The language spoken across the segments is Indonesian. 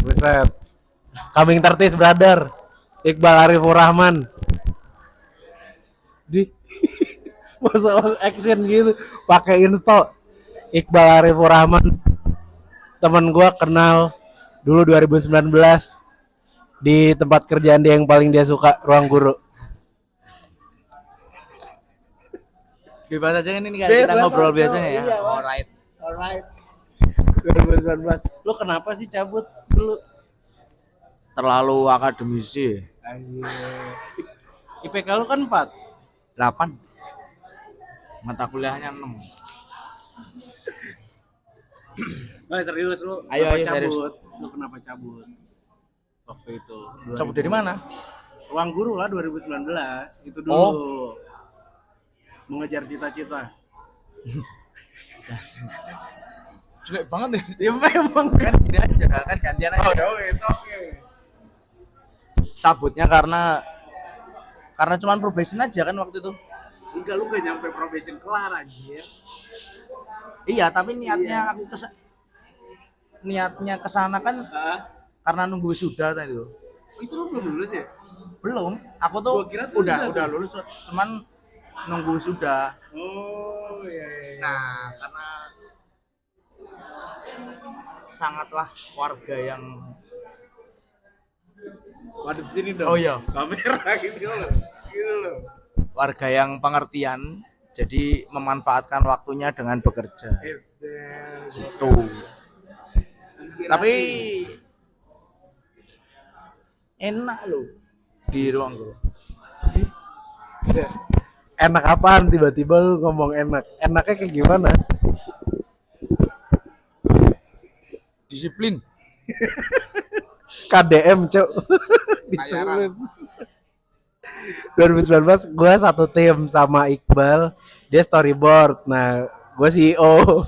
Buset. Coming 30 brother. Iqbal Arifur Rahman. Di masalah action gitu pakai insto. Iqbal Arifur Rahman teman gua kenal dulu 2019 di tempat kerjaan dia yang paling dia suka, ruang guru. Bebas aja kan ini kan kita ngobrol biasanya ya. Iya, Alright. alright. 2019. Lu kenapa sih cabut dulu? Terlalu akademisi. Anjir. IPK lu kan 4. 8. Mata kuliahnya 6. Nah, serius lu. Ayo, Kenapa ayo, cabut? serius. Lu kenapa cabut? Waktu itu. Cabut dari mana? Ruang guru lah 2019. Itu dulu. Oh. Mengejar cita-cita. Jelek banget nih. Ya memang Kan gini aja, kan gantian aja. oke. Cabutnya karena cuman probation aja kan waktu itu. Enggak, lu gak nyampe probation kelar anjir. Iya, tapi niatnya aku niatnya kesana kan karena nunggu wisuda tadi itu. Itu lu belum lulus ya? Belum, aku tuh Gua kira tuh udah lulus, cuman nunggu wisuda. Oh iya. Nah, karena sangatlah warga yang Waduh sini dong. Oh iya. Kamera gitu loh. Gitu loh. warga yang pengertian, jadi memanfaatkan waktunya dengan bekerja. Gitu. Tapi enak loh di ruang guru. Enak apaan tiba-tiba lu ngomong enak? Enaknya kayak gimana? Disiplin. KDM, Cok. Disiplin. 2019 gue satu tim sama Iqbal, dia storyboard. Nah, gue CEO.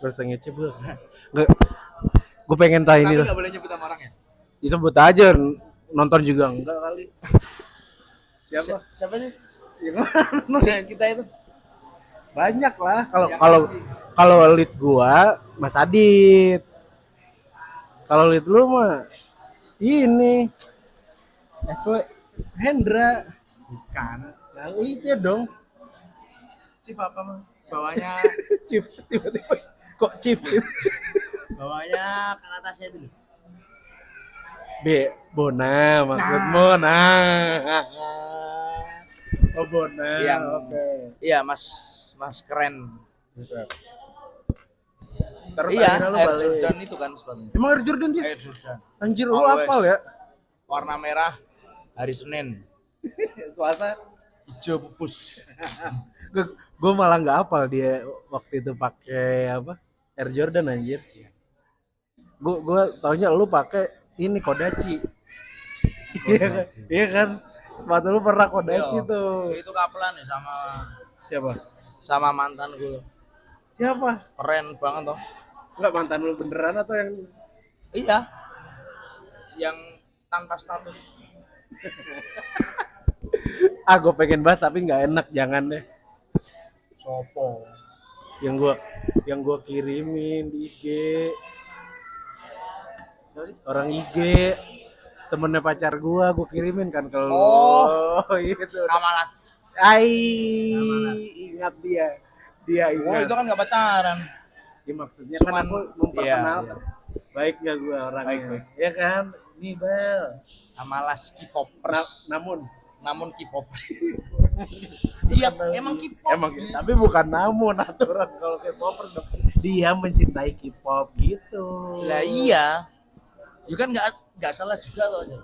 Terus ngece bu. Gue pengen tahu ini Tapi loh. nggak boleh nyebut nama orangnya. Disebut aja, nonton juga enggak kali. Siapa sih? Yang kita itu banyak lah. Kalau lead gua Mas Adit. Kalau lead lu mah ini SW Hendra. Bukan. Lalu itu ya dong. Chief apa mah? Bawahnya Chief tiba-tiba kok Chief bawahnya kan atasnya itu. Bona maksudmu. Nah. Oh Bona. Yang Oke. Iya, Mas keren. Bisa. Terus Iya, akhirnya lu Air balik. Jordan itu kan sepatunya. Emang Air Jordan dia? Air Jordan. Anjir lu Always. apal ya? Warna merah hari Senin. Selasa Hijau pupus. gue malah nggak hafal dia waktu itu pakai apa Air Jordan anjir. Gue taunya lu pakai ini Kodachi. Iya kan sepatu lu pernah Kodachi tuh. Itu kapelan ya sama Siapa mantan gue. siapa Keren banget toh. nggak mantan lu beneran atau yang Iya. Yang tanpa status. gue pengen bahas tapi nggak enak, jangan deh. Sopo. yang gua kirimin di IG orang IG temennya pacar gua kirimin kan kalau itu Kamalas. ingat dia Oh, ingat. itu kan nggak pacaran. Ya, maksudnya kan aku memperkenalkan baik nggak gua orangnya Baik. ya kan nih Bel. Kamalas K-popers. Namun K-popers. Iya, emang K-pop. Emang gitu. Tapi bukan namun aturan kalau K-popers dong. Dia mencintai K-pop gitu. Lah iya. You kan nggak salah juga tuh.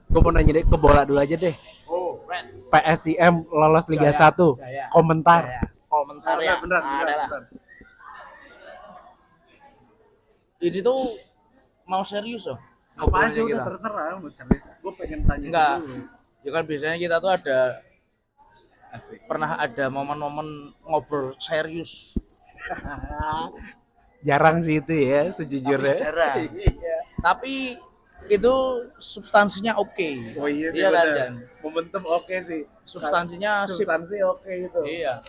Gue mau nanya deh ke bola dulu aja deh. Oh, Ren. PSIM lolos Liga Jaya, 1. Jaya. Komentar. Komentar ya. Beneran. Ini tuh mau serius loh. Apa aja Ngobrolnya udah terserah, mau serius. Gue pengen tanya Enggak. dulu. Ya kan biasanya kita tuh Asik. pernah ada momen-momen ngobrol serius. Jarang sih itu ya, sejujurnya. Tapi jarang. Iya. Tapi itu substansinya oke. Oh iya, Iya kan, bener. Jan? Momentum oke sih. Substansinya sip. Substansi oke itu. Iya.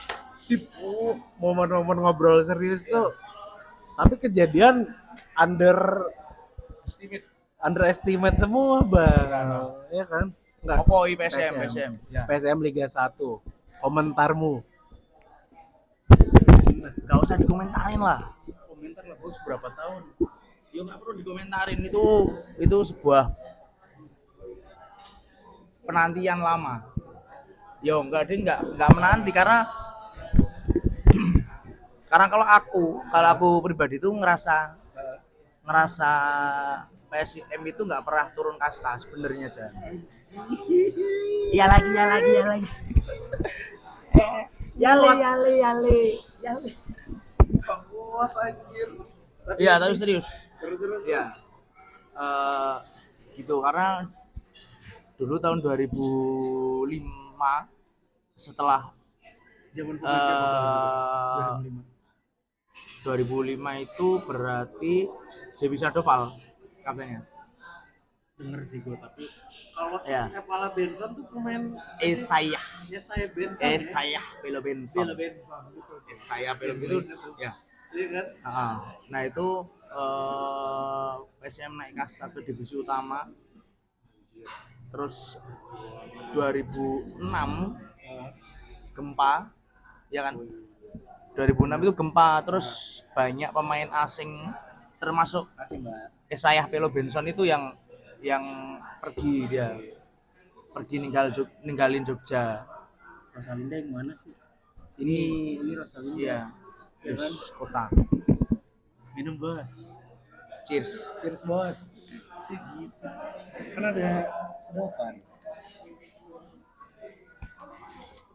Momen-momen ngobrol serius tuh Tapi kejadian underestimate semua bang, ya kan? Enggak. Apa PSM. Ya. PSM Liga 1. Komentarmu? Gak usah dikomentarin lah. Komentar lah bos, berapa tahun? Ya nggak perlu dikomentarin, itu sebuah penantian lama. Yo enggak menanti karena kalau aku pribadi tuh ngerasa PSM itu nggak pernah turun kasta sebenarnya aja. Ya lagi. Yale. Iya, tapi serius. Iya. Gitu karena dulu tahun 2005 setelah Zaman eh, 2005 itu berarti JB Sadoval kaptennya. Denger sih gue, tapi kalau Ya. kepala Benson tuh pemain Saya Pelo Benson. Saya Pelo itu ya. Iya kan? Nah itu PSM naik kasta ke divisi utama. Terus 2006 gempa, ya kan? 2006 itu gempa, terus banyak pemain asing termasuk Saya Pelo Benson itu yang pergi ninggalin Jogja. Rosalinda yang mana sih? Ini Rosalinda. Iya. Ya kan? Kota. Minum bos. Cheers. Cheers bos. Segitu. Kan ada sedotan.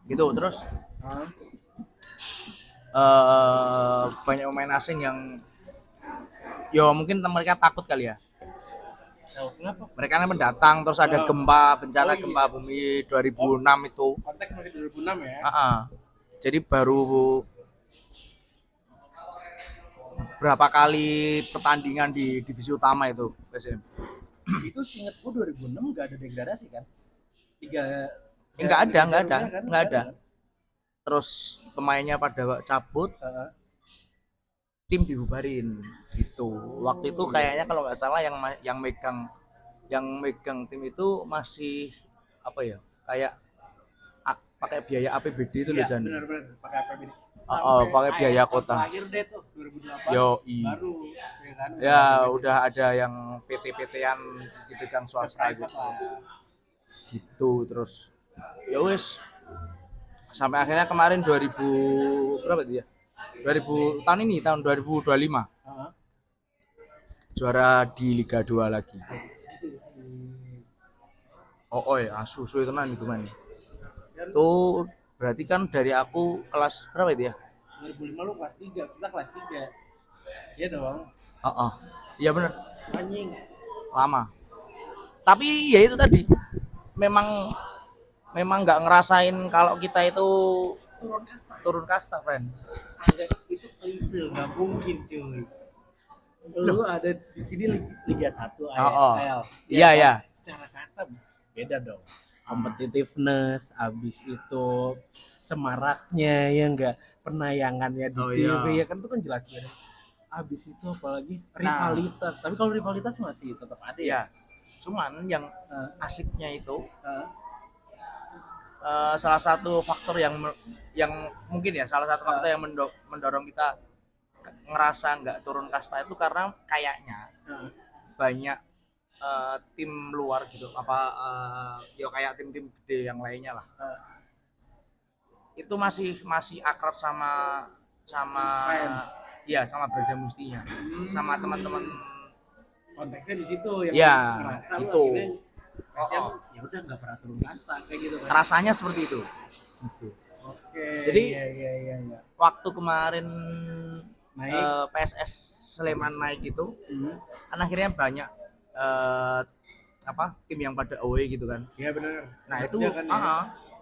Gitu terus. Banyak pemain asing yang mungkin mereka takut kali ya. Kenapa? Mereka kan mendatang terus ada bencana gempa bumi 2006 itu. Konteks masih 2006 ya. Jadi baru berapa kali pertandingan di divisi utama itu PSM. Itu seingatku 2006 nggak ada degradasi kan? Nggak ada. Terus pemainnya pada cabut, tim dibubarin gitu. Waktu itu kayaknya kalau nggak salah yang megang tim itu masih apa ya, kayak pakai biaya APBD itu loh Jan. Benar pakai APBD. Pakai biaya kota. Terakhir deh tuh 2008. Baru ya kan. Ya udah ada yang PT-PT-an dipegang swasta gitu terus. Ya wis sampai akhirnya kemarin 2000 berapa dia? 2000 tahun 2025. Juara di Liga 2 lagi. Susu itu tenan itu man. Tuh berarti kan dari aku kelas berapa itu ya? 2005 lu kelas 3, kita kelas 3. Iya dong. Iya benar. Anjing. Lama. Tapi ya itu tadi. Memang nggak ngerasain kalau kita itu turun kasta, friend. Itu klise, nggak mungkin cuy. Lu ada di sini Liga 1 AFL. Iya. Secara kasta beda dong. Competitiveness, abis itu semaraknya ya enggak, penayangannya di TV ya kan itu kan jelas beda. Abis itu apalagi rivalitas. Tapi kalau rivalitas masih tetap ada ya. Cuman yang asiknya itu salah satu faktor yang mungkin ya faktor yang mendorong kita ngerasa nggak turun kasta itu karena kayaknya banyak tim luar gitu kayak tim-tim gede yang lainnya lah itu masih akrab sama Braja Mustinya sama teman-teman konteksnya di situ yang ngerasa gitu. Ya udah nggak pernah turun kasta kayak gitu kan. Rasanya seperti itu. Gitu. Oke. Jadi iya. Waktu kemarin PSS Sleman naik itu, kan akhirnya banyak tim yang pada away gitu kan. Iya benar. Nah itu kan,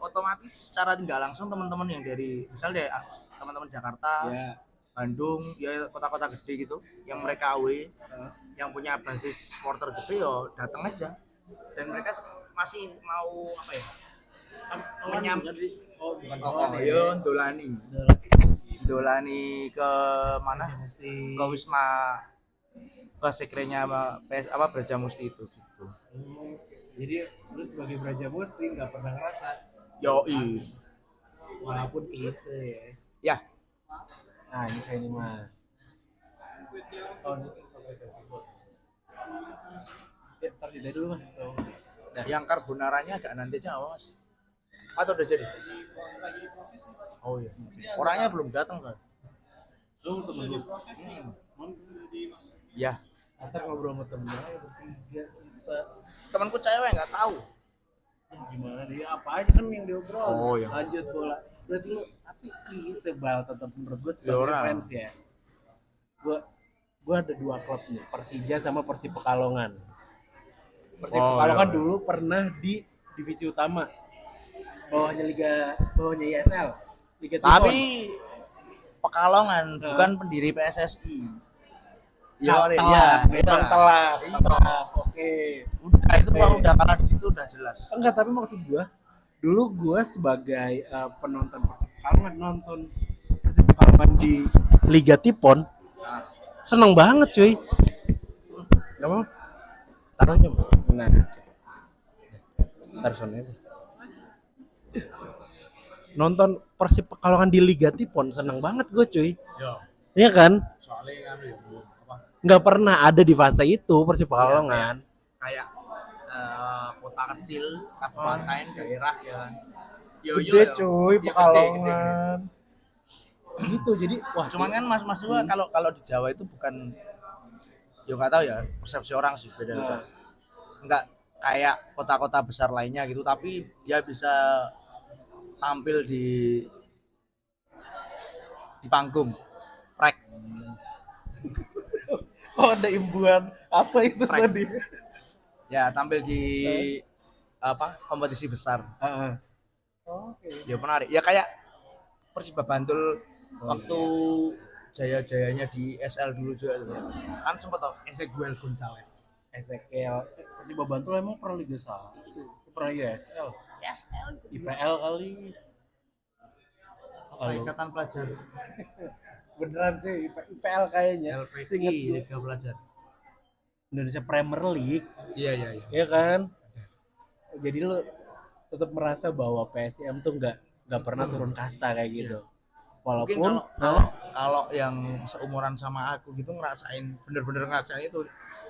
otomatis secara tidak langsung teman-teman yang dari misalnya teman-teman Jakarta, Bandung, ya kota-kota gede gitu, yang mereka away, yang punya basis supporter gede yo datang aja. Dan mereka masih mau dolani. dolani ke mana? Mesti. Ke Wisma, ke sekrenya PS apa Brajamusti itu gitu. Jadi lu sebagai Brajamusti nggak pernah ngerasa Yoi. walaupun klise ya. Ya, Nah ini saya nih mas. Oh, ya, ntar jeda dulu mas. nah, yang carbonaranya agak nanti aja Mas. Atau udah jadi? Oh iya. Orangnya belum datang kan? Lu temen lu. Ya, Ntar ngobrol sama temen aja bertiga kita. temanku cewek nggak tahu. Gimana dia apa aja kan yang diobrol. Oh, iya. Lanjut bola. Berarti lu tapi sebal tetap menurut gue Ya, sebagai orang. fans ya. Gue ada 2 klub nih, Persija sama Persib Pekalongan. Persib Pekalongan iya. dulu pernah di divisi utama. Bawahnya ISL. Liga Tipon. Tapi Pekalongan bukan pendiri PSSI. Yo, ya, memang telat. Oke. Udah itu mah udah kalah di situ udah jelas. Enggak, tapi maksud gua, dulu gua sebagai penonton Persib Pekalongan nonton Persib Pekalongan di Liga Tipon, seneng banget cuy. Gak mau? Taruh aja. Nah, taruh sana aja. Nonton Persib Pekalongan di Liga Tipon seneng banget gue cuy. Iya kan? Soalnya kan apa? Nggak pernah ada di fase itu Persib Pekalongan. Kayak kota kecil, kabupaten, daerah ya kan. Gede cuy Ya, Pekalongan. Gitu jadi wah. Cuman kan mas gua kalau di Jawa itu bukan, ya nggak tahu ya persepsi orang sih beda. Nggak kayak kota-kota besar lainnya gitu, tapi dia bisa tampil di panggung prek. Oh ada imbuhan apa itu Prek. tadi? Ya tampil di apa kompetisi besar. Oke. Ya menarik ya, kayak Persiba Bantul waktu jaya-jayanya di SL dulu juga itu ya. Kan sempat tau Ezequiel Gonzalez. Ezekiel Persib Bantul emang pernah Liga 1, pernah ISL, SL IPL kali. apa Ikatan Pelajar Beneran sih IPL kayaknya. LPI Seinget gue. Liga Pelajar Indonesia Premier League. iya Ya kan? Jadi lu tetap merasa bahwa PSM tuh nggak pernah turun kasta kayak gitu. mungkin Walaupun kalau yang seumuran sama aku gitu ngerasain bener-bener ngerasain itu,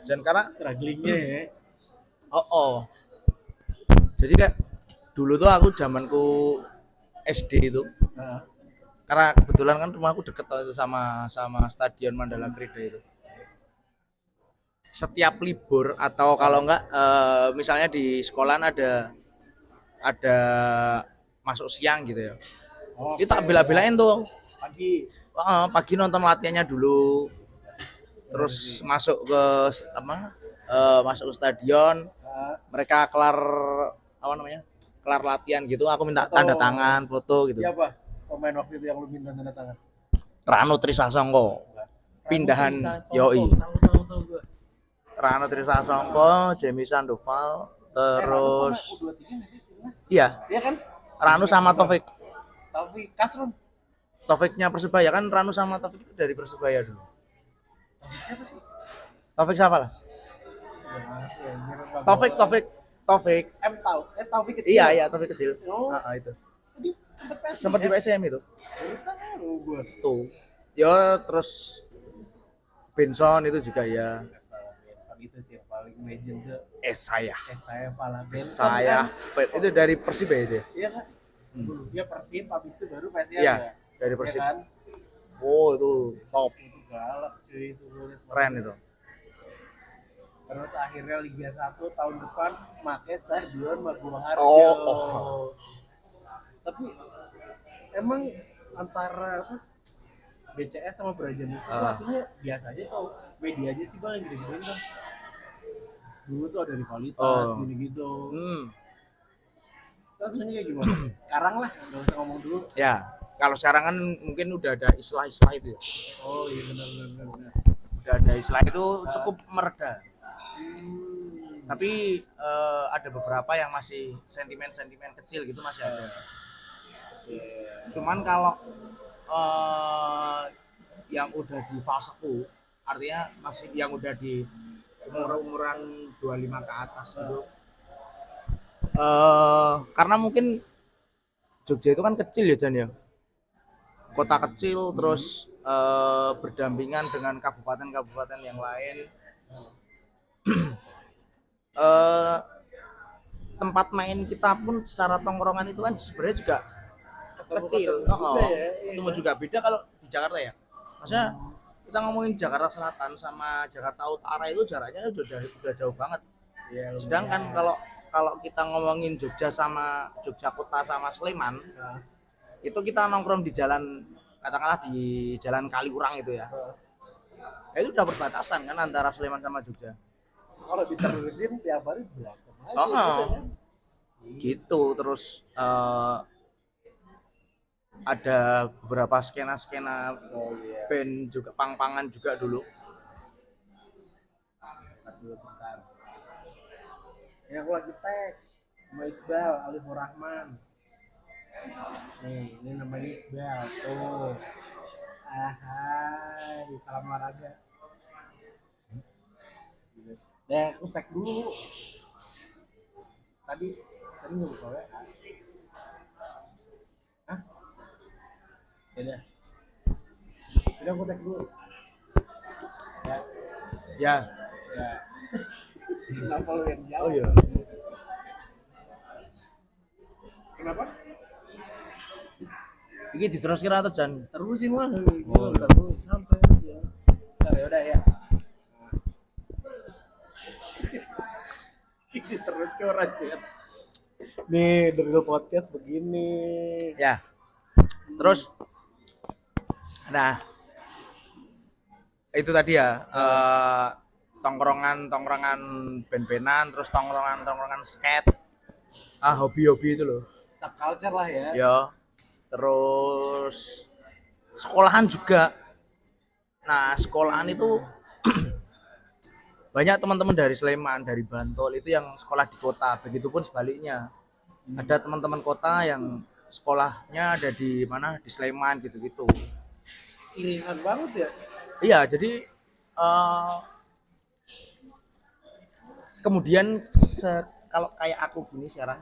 dan karena strugglingnya ya. Jadi kayak dulu tuh aku zamanku SD itu, karena kebetulan kan rumahku deket itu sama Stadion Mandala Krida itu. Setiap libur atau kalau enggak misalnya di sekolahan ada masuk siang gitu ya. Itu tak bela-belain tuh. Pagi nonton latihannya dulu. Terus masuk ke masuk ke stadion. Mereka kelar kelar latihan gitu, aku minta tanda tangan, foto gitu. Siapa pemain waktu itu yang lu minta tanda tangan? Rano Trisasongko. Pindahan Yoi. Rano Trisasongko, Jamie Sandoval, terus iya kan? Rano sama Taufik Kasron. Taufiknya Persebaya kan, Rano sama Taufik itu dari Persebaya dulu. Siapa sih? Taufik siapa Las? Taufik Taufik kecil. iya Taufik kecil. Itu sempat di PSM itu tuh ya. Terus Benson itu juga ya. Itu sih yang paling legend tuh. Saya Benson itu dari Persib ya itu. Iya kan? Dulu dia Persib, habis itu baru PSM. Iya, dari Persib. Ya kan? Oh, itu top. Itu galak cuy itu. Keren itu. Terus akhirnya Liga 1 tahun depan make Stadion Maguwoharjo. Tapi emang antara apa? BCS sama Brajamusti itu hasilnya biasa aja tau. Media aja sih Bang yang gede-gedein kan. Dulu tuh ada rivalitas gini-gitu. Terus sebenarnya kayak gimana? Sekarang lah, nggak usah ngomong dulu. Ya, kalau sekarang kan mungkin udah ada istilah-istilah itu ya. Oh iya benar. Udah ada istilah itu cukup mereda. Tapi ada beberapa yang masih sentimen kecil gitu masih ada. Cuman kalau yang udah di faseku, artinya masih yang udah di umuran 25 ke atas gitu. Karena mungkin Jogja itu kan kecil ya Jan ya, kota kecil terus berdampingan dengan kabupaten-kabupaten yang lain. eh, Tempat main kita pun secara tongkrongan itu kan sebenarnya juga kecil. Ketemu juga beda kalau di Jakarta ya. Maksudnya kita ngomongin Jakarta Selatan sama Jakarta Utara itu jaraknya udah jauh banget. Sedangkan kalau kalau kita ngomongin Jogja sama Jogja Kota sama Sleman, itu kita nongkrong di jalan, katakanlah di jalan Kaliurang itu ya. Itu udah perbatasan kan antara Sleman sama Jogja. Kalau diterusin tiap hari berantem aja Oh, gitu kan. gitu terus ada beberapa skena-skena band juga, pang-pangan juga dulu. Bentar. Ini aku lagi tag sama Iqbal Alifur Rahman. Nih, ini namanya Iqbal tuh. Hai, salam olahraga. Deh, aku tag dulu. Tadi nggak buka WA. Hah? Ya, udah aku tag dulu. Ya. Kenapa lu yang jauh? Oh iya. Kenapa? Ini diterus kira atau Jan? Terusin lah. Terus sampai aja. Ya udah ya. Terus ke orang chat. Nih dari podcast begini. Ya. Terus, nah itu tadi ya, tongkrongan band-bandan, terus tongkrongan skate, hobi-hobi itu loh. Subculture lah ya. Ya. Terus sekolahan juga. Nah sekolahan itu banyak teman-teman dari Sleman, dari Bantul itu yang sekolah di kota. Begitupun sebaliknya, ada teman-teman kota yang sekolahnya ada di mana, di Sleman gitu-gitu. Iringan banget ya. Iya, jadi kemudian kalau kayak aku gini sekarang,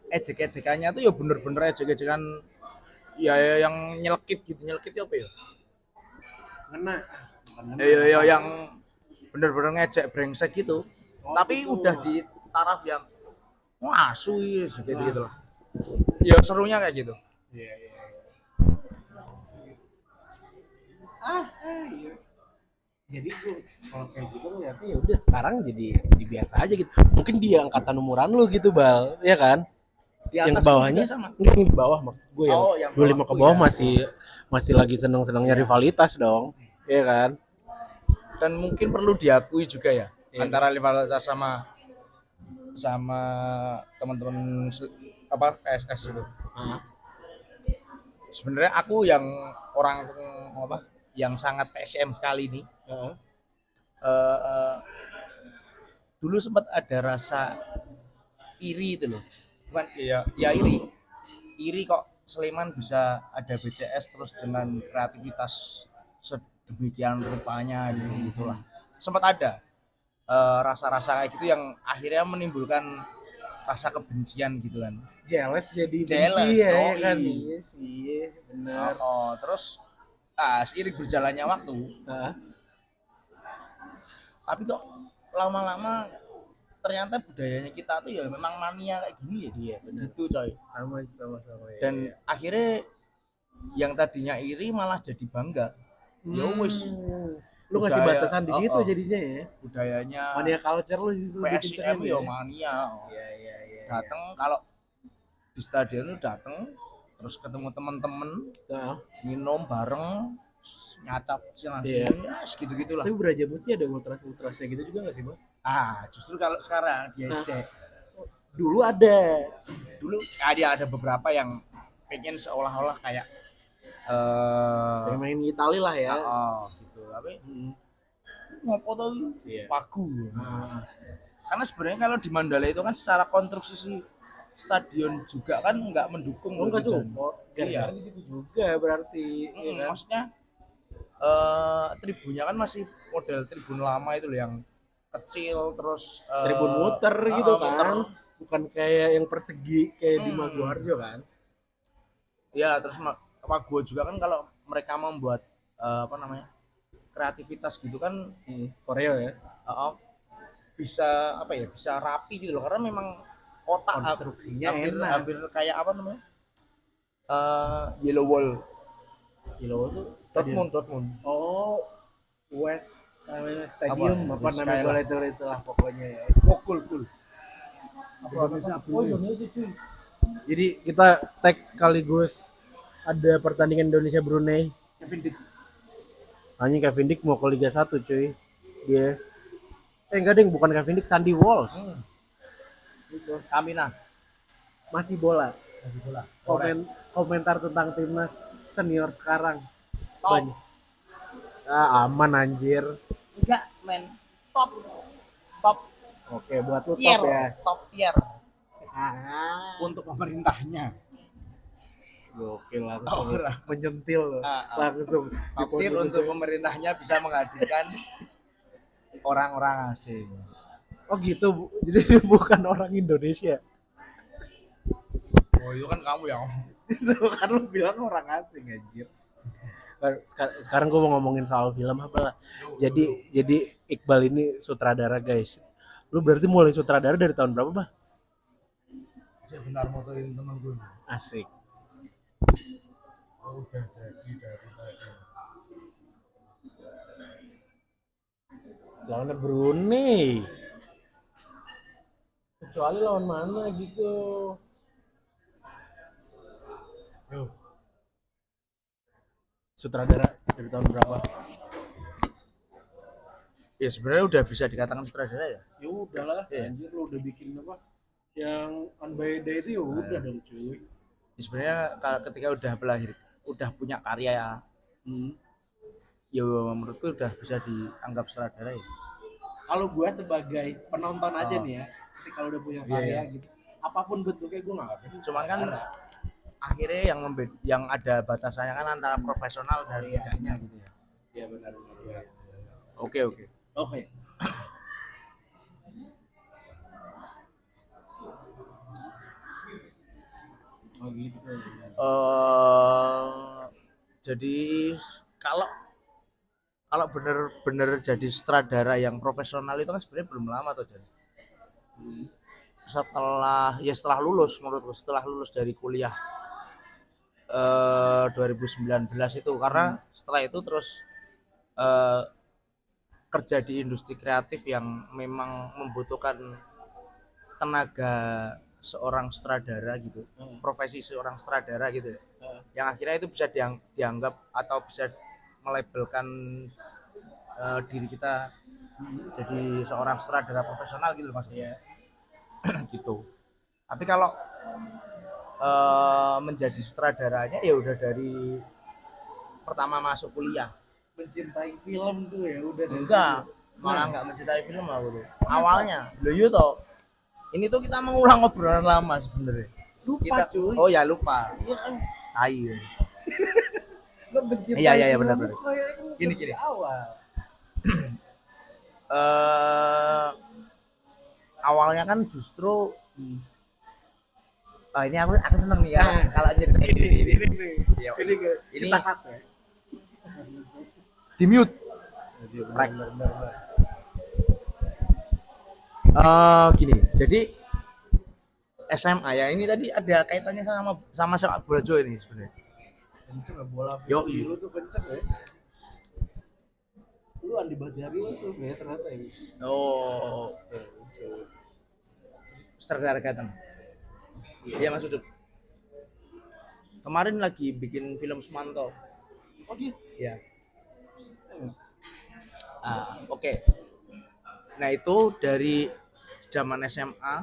ejek-ejekannya tuh ya bener-bener ejek-ejekan ya yang nyelekit gitu, nyelekit apa ya? Ngena. Ya yang bener-bener ngejek brengsek gitu. Tapi gitu. udah di taraf yang ngasu gitu lah. Ya serunya kayak gitu. Iya. Iya. Jadi gue kalau kayak gitu ngeliatnya ya udah sekarang jadi biasa aja gitu. Mungkin dia angkatan umuran lu gitu, Bal, ya kan? Di Yang atas ke bawahnya sama. enggak, yang di bawah maksud gue yang, yang 25 ke bawah ya. masih lagi seneng-senengnya rivalitas dong. Iya kan? Dan mungkin perlu diakui juga ya, antara rivalitas sama teman-teman apa KSS itu. Sebenarnya aku yang orang apa yang sangat PSM sekali ini, dulu sempat ada rasa iri itu loh, bukan ya iri kok Sleman bisa ada BCS terus dengan kreativitas sedemikian rupanya gitulah. Sempat ada rasa-rasa kayak gitu yang akhirnya menimbulkan rasa kebencian gitu kan. Jealous jadi Jealous, benci ya kan? Iya sih, benar. Terus seiring berjalannya waktu, tapi kok lama-lama ternyata budayanya kita tuh ya memang mania kayak gini ya. Iya, benar. Gitu coy. Sama ya. Dan akhirnya yang tadinya iri malah jadi bangga. Ya wis. Lu ngasih batasan di situ jadinya ya. Budayanya mania culture lu di situ PSM ya mania. Iya. Datang kalau di stadion lu datang terus ketemu teman-teman, minum bareng, nyacap siang ya segitu-gitulah. Tapi Brajamusti ada ultrasnya gitu juga nggak sih, Bang? Justru kalau sekarang diajak. Dulu ada ada beberapa yang pengen seolah-olah kayak main Itali lah ya. Gitu. Tapi ngopo tuh pagu. Karena sebenarnya kalau di Mandala itu kan secara konstruksi stadion juga kan nggak mendukung Oh, loh enggak itu, Jan. support. Iya. Gara-gara di situ juga berarti, ya kan? Maksudnya tribunnya kan masih model tribun lama itu loh yang kecil terus Tribun muter gitu muter. kan. Bukan kayak yang persegi kayak di Hmm. Maguwarjo kan. Ya terus Pago juga kan kalau mereka membuat apa namanya kreativitas gitu kan Koreo ya. uh, bisa apa ya bisa rapi gitu loh karena memang kotak Konstruksinya hampir enak. hampir kayak apa namanya Yellow Wall Kilo tuh Dortmund. Oh, West Stadium apa West namanya Skyline. boleh itulah pokoknya ya. Cool. Indonesia cuy. Jadi kita tag sekaligus ada pertandingan Indonesia Brunei. Kevin Dick. Hanya Kevin Dick mau ke Liga 1 cuy. Dia enggak ding, bukan Kevin Dick, Sandy Walsh. Itu Kamina Masih bola. Korek. Komentar tentang timnas senior sekarang. Top. Banyak. Aman anjir. Enggak men top Oke, buat lu tier top ya. top tier untuk pemerintahnya. Gokil langsung Ora. menyentil loh. Langsung Top tier untuk pemerintahnya bisa menghadirkan orang-orang asing. Oh gitu, jadi dia bukan orang Indonesia. Oh itu kan kamu ya. Itu kan lu bilang orang asing anjir. Sekarang gue mau ngomongin soal film apa lah. Jadi Iqbal ini sutradara guys. Lu berarti mulai sutradara dari tahun berapa, Bah? Sebentar motoin teman gue. Asik. Oh, udah jadi dari tadi. Lawannya Brunei. Kecuali lawan mana gitu. Yo. Sutradara dari tahun berapa? Ya sebenarnya udah bisa dikatakan sutradara ya. Ya udahlah, anjir lu udah bikin apa? Yang Unburied itu ya udah dong cuy. Ya, sebenarnya ketika udah udah punya karya ya, ya menurutku udah bisa dianggap sutradara ya. Kalau gue sebagai penonton aja nih ya, ketika lu udah punya karya gitu, apapun bentuknya gue nggak ngerti. Cuman kan akhirnya yang ada batasannya kan antara profesional dan tidaknya gitu ya. Iya benar. Oke. Oh gitu. Jadi kalau bener-bener jadi sutradara yang profesional itu kan sebenarnya belum lama tuh jadi. Setelah lulus menurutku setelah lulus dari kuliah 2019 itu karena setelah itu terus kerja di industri kreatif yang memang membutuhkan tenaga seorang sutradara gitu, profesi seorang sutradara gitu, yang akhirnya itu bisa dianggap atau bisa melabelkan diri kita jadi seorang sutradara profesional gitu maksudnya. Gitu. Tapi kalau menjadi sutradaranya ya udah dari pertama masuk kuliah. Mencintai film tuh ya udah. Enggak, malah enggak mencintai film aku tuh. Awalnya, lo yo toh. Ini tuh kita mengulang obrolan lama sebenarnya. Lupa cuy. Oh ya lupa. Iya kan. Ayo. Iya benar. Gini. Awal. Awalnya kan justru ini aku seneng nih ya kalau cerita ini kita cut ya. Di mute. Gini, jadi SMA ya ini tadi ada kaitannya sama sepak bola Jo ini sebenarnya. Kenceng bola Yo, lu tuh kenceng ya. Lu Andi Bahtiar Yusuf ya ternyata ya. Oh, sutradara kaitan. Iya Mas Udut. Kemarin lagi bikin film Sumanto. Oh dia? Iya. Oke. Nah itu dari zaman SMA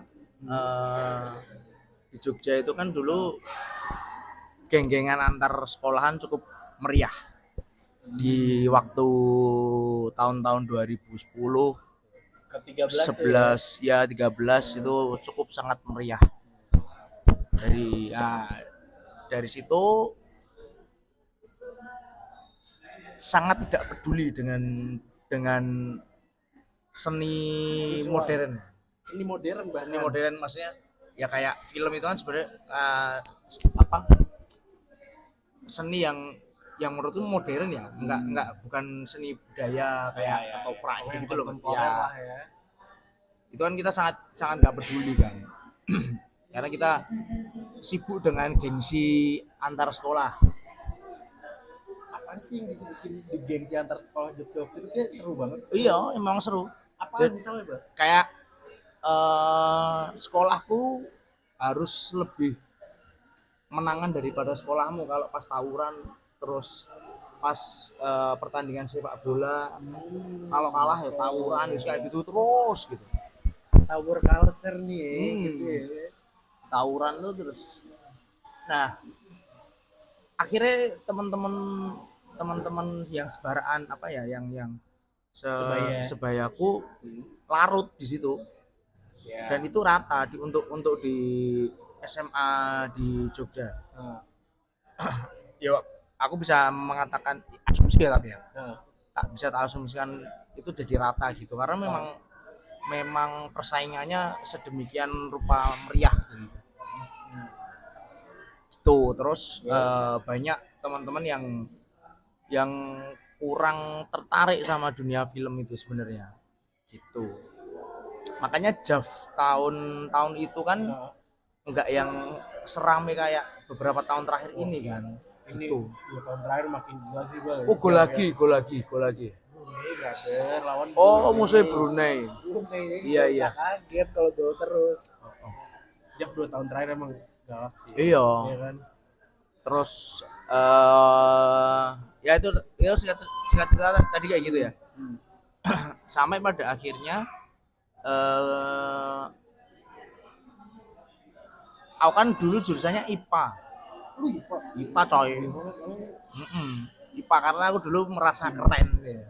di Jogja itu kan dulu geng-gengan antar sekolahan cukup meriah di waktu tahun-tahun 2010 ke 13 11 ya 13 itu cukup sangat meriah Dari situ sangat tidak peduli dengan seni Visual. modern. Seni modern bahkan. Seni modern maksudnya ya kayak film itu kan sebenarnya apa seni yang menurutku modern ya, enggak bukan seni budaya kayak ketoprak gitu loh ya. Itu kan kita sangat sangat nggak peduli kan. Karena kita sibuk dengan gengsi antar sekolah. Apaan sih yang dibikin di gengsi antar sekolah Jogja itu kayak seru banget. Iya, emang seru. Apaan misalnya, Bang? Kayak sekolahku harus lebih menangan daripada sekolahmu kalau pas tawuran, terus pas pertandingan sepak bola, kalau kalah ya tawuran kayak gitu terus gitu. Tower culture nih gitu ya. Tawuran tuh terus. Nah, akhirnya teman-teman yang sebaraan apa ya yang sebayaku larut di situ. Dan itu rata untuk di SMA di Jogja. Ya aku bisa mengatakan asumsi ya tapi ya. Tak bisa tak asumsikan itu jadi rata gitu karena memang persaingannya sedemikian rupa meriah gitu. Tuh terus banyak teman-teman yang kurang tertarik sama dunia film itu sebenarnya gitu. Makanya JAV tahun itu kan enggak yang serame kayak beberapa tahun terakhir ini kan. Gitu. 2 tahun terakhir makin gila sih, Bang. Oh, gol lagi. Brunei, brother, lawan Oh, musuh Brunei. Iya. Kaget kalau gol terus. JAV 2 tahun terakhir emang galak sih. Iya. Iya kan? Terus ya itu singkat cerita tadi kayak gitu ya. Sampai pada akhirnya aku kan dulu jurusannya IPA. IPA coy. IPA karena aku dulu merasa keren ya.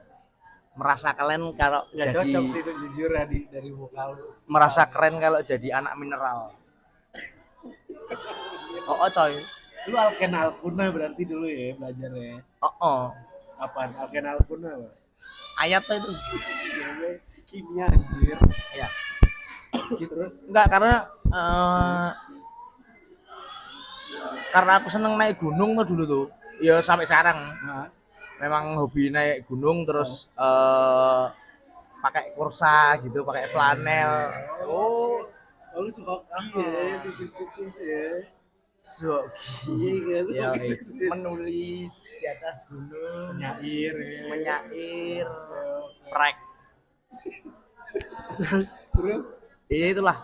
Merasa keren kalau Ya, jadi cocok sih itu jujur ya dari vokal. Merasa keren kalau jadi anak mineral. Oh coy. Lu alken alkuna berarti dulu ya belajarnya. Oh. Apaan alken alkuna, Bang? Ayat itu. Kimia anjir. Ya. Gitu. Terus enggak karena aku seneng naik gunung tuh dulu tuh. Ya sampai sekarang. Memang hobi naik gunung terus pakai kursa gitu, pakai flanel. Oh, lu suka ya, tipis-tipis ya. Soki. Ya, menulis di atas gunung, menyair, prek. Terus ya itulah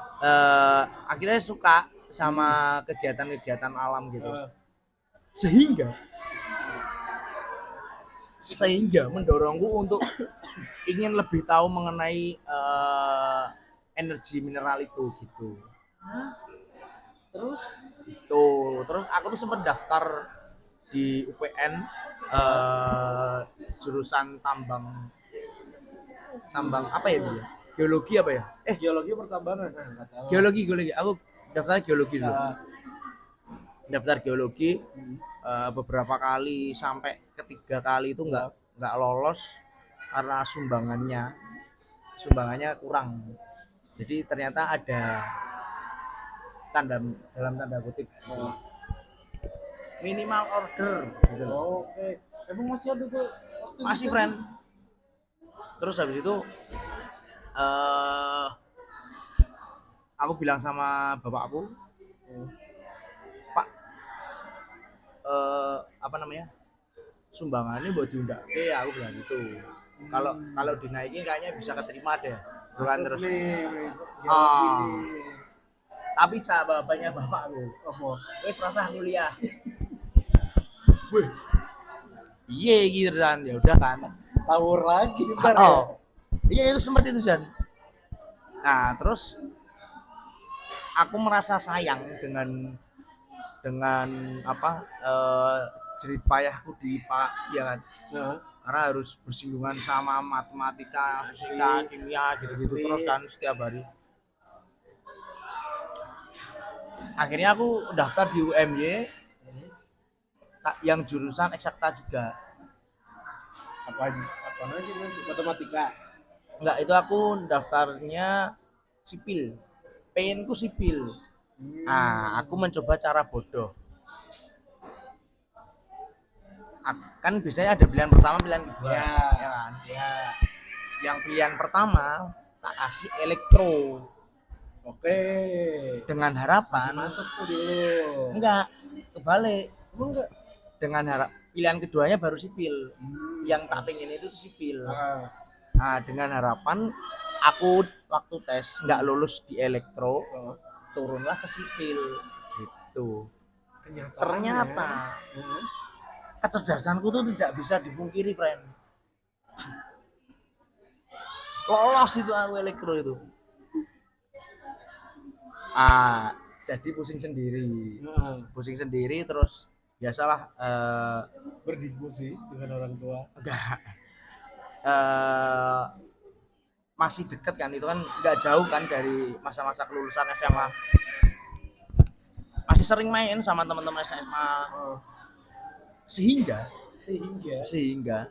akhirnya suka sama kegiatan-kegiatan alam gitu. Sehingga mendorongku untuk ingin lebih tahu mengenai energi mineral itu gitu. Terus aku tuh sempat daftar di UPN jurusan tambang apa ya dia? Geologi apa ya? Geologi pertambangan enggak tahu. Geologi. Aku daftar geologi dulu. Daftar geologi beberapa kali sampai ketiga kali itu nggak lolos karena sumbangannya kurang. Jadi ternyata ada dalam tanda kutip minimal order gitu loh. Oke. Emang masih ada tuh? Masih friend. Terus habis itu aku bilang sama bapakku, Pak, apa namanya, sumbangannya buat diundak. Aku bilang gitu. Kalau dinaikin kayaknya bisa keterima deh. Bukan terus. Tapi bapaknya bapakku, wes rasa kuliah. Wih, iya gitu kan, ya udah kan. Tawur lagi ntar ya. Iya itu sempat itu Jan. Nah terus aku merasa sayang dengan apa jerih payahku di IPA ya kan. Karena harus bersinggungan sama matematika, fisika, kimia gitu-gitu terus kan setiap hari. Akhirnya aku daftar di UMY yang jurusan eksakta juga. Apa aja matematika. Enggak, itu aku daftarnya sipil. Pengenku sipil. Nah, aku mencoba cara bodoh. Kan biasanya ada pilihan pertama, pilihan kedua, ya kan? Ya. Yang pilihan pertama tak kasih elektro Oke. dengan harapan Masuk tuh dulu. enggak kebalik. Emang enggak? Dengan harap pilihan keduanya baru sipil. Yang tak pengen itu tuh sipil. Nah, dengan harapan aku waktu tes nggak lulus di elektro, turunlah ke sipil gitu. Ternyata kecerdasanku tuh tidak bisa dipungkiri, friend. Lolos itu aku elektro itu. Jadi pusing sendiri terus biasalah berdiskusi dengan orang tua. enggak masih deket kan, itu kan nggak jauh kan dari masa-masa kelulusan SMA, masih sering main sama teman-teman SMA. sehingga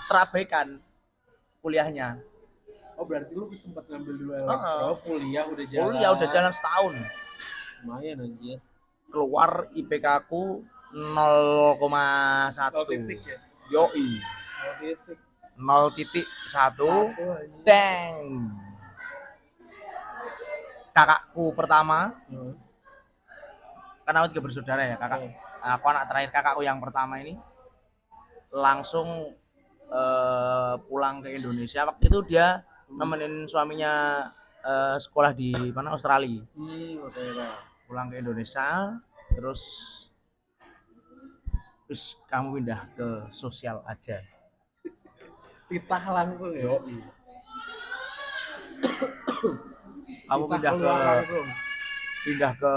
terabaikan kuliahnya. Oh berarti lu sempat ngambil dulu elektro, kuliah udah jalan setahun. Lumayan anjir. Keluar IPK aku 0,1. Ya? Yoi. 0,1. Deng. Kakakku pertama. Karena aku juga bersaudara ya, kakak. Aku anak terakhir, kakakku yang pertama ini langsung pulang ke Indonesia. Waktu itu dia nemenin suaminya sekolah di mana, Australia. Pulang ke Indonesia, terus kamu pindah ke sosial aja. Titah langsung ya. Kamu pindah ke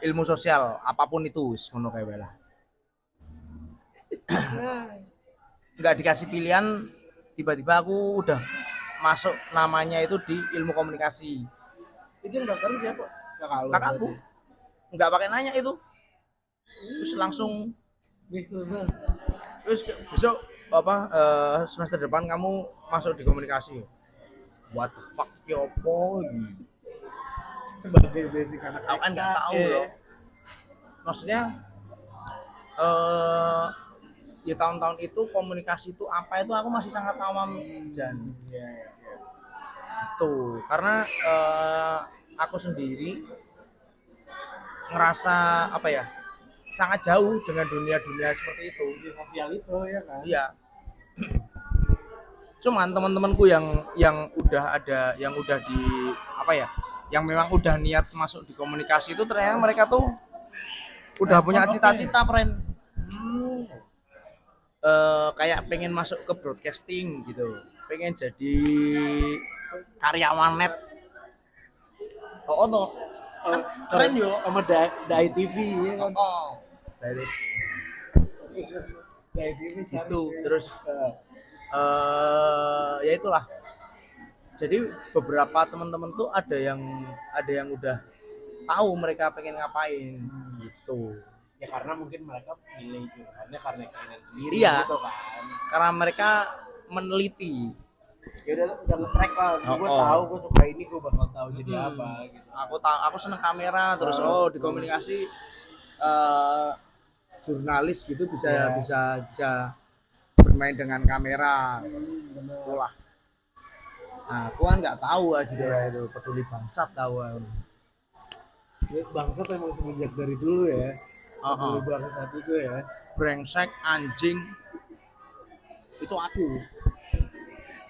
ilmu sosial, apapun itu, ngono kayak bela. Nggak dikasih pilihan, tiba-tiba aku udah masuk namanya itu di ilmu komunikasi. Itu yang daftar siapa? Kakakku. Nggak pakai nanya itu. Terus langsung terus besok semester depan kamu masuk di komunikasi. What the fuck ya opo gitu. Sebagai basic anak aku kan nggak tahu loh. Maksudnya ya tahun-tahun itu komunikasi itu apa itu aku masih sangat awam Jan. Gitu. Karena aku sendiri ngerasa apa ya, sangat jauh dengan dunia seperti itu. Di sosial itu ya kan. Iya. Cuman teman-temanku yang udah ada, yang udah di apa ya, yang memang udah niat masuk di komunikasi itu, ternyata mereka tuh udah punya cita-cita, friend. Kayak pengen masuk ke broadcasting gitu, pengen jadi karyawan net. Oh toh kan keren yo sama Dai TV ya kan. Dari Dai TV itu terus ya itulah. Jadi beberapa teman-teman tuh ada yang udah tahu mereka pengen ngapain gitu. Ya karena mungkin mereka pilih jurusannya karena keinginan sendiri gitu kan. Karena mereka meneliti. Ya udah nge-track lah. Gue tahu gue suka ini, gue bakal tahu jadi apa gitu. Aku seneng kamera, terus di komunikasi jurnalis gitu bisa bermain dengan kamera. Itulah. Nah, aku kan nggak tahu gitu ya, itu peduli bangsat tahu. Bangsat emang semenjak dari dulu ya. Peduli bangsat itu ya. Brengsek, anjing. Itu aku.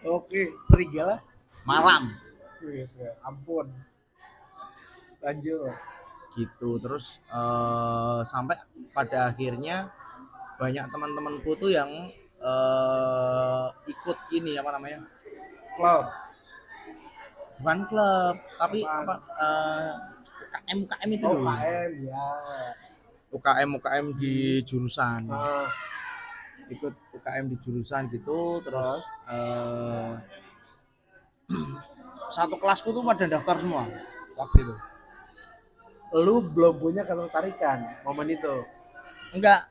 Oke, serigala malam. Yes, ya. Ampun. Lanjut. Gitu terus sampai pada akhirnya banyak teman-temanku tuh yang ikut ini apa namanya? Klub. Bukan klub, tapi UKM itu loh. UKM ya. UKM di jurusan. Ikut UKM di jurusan gitu, terus satu kelasku tuh pada daftar semua waktu itu. lu belum punya ketertarikan momen itu. Enggak,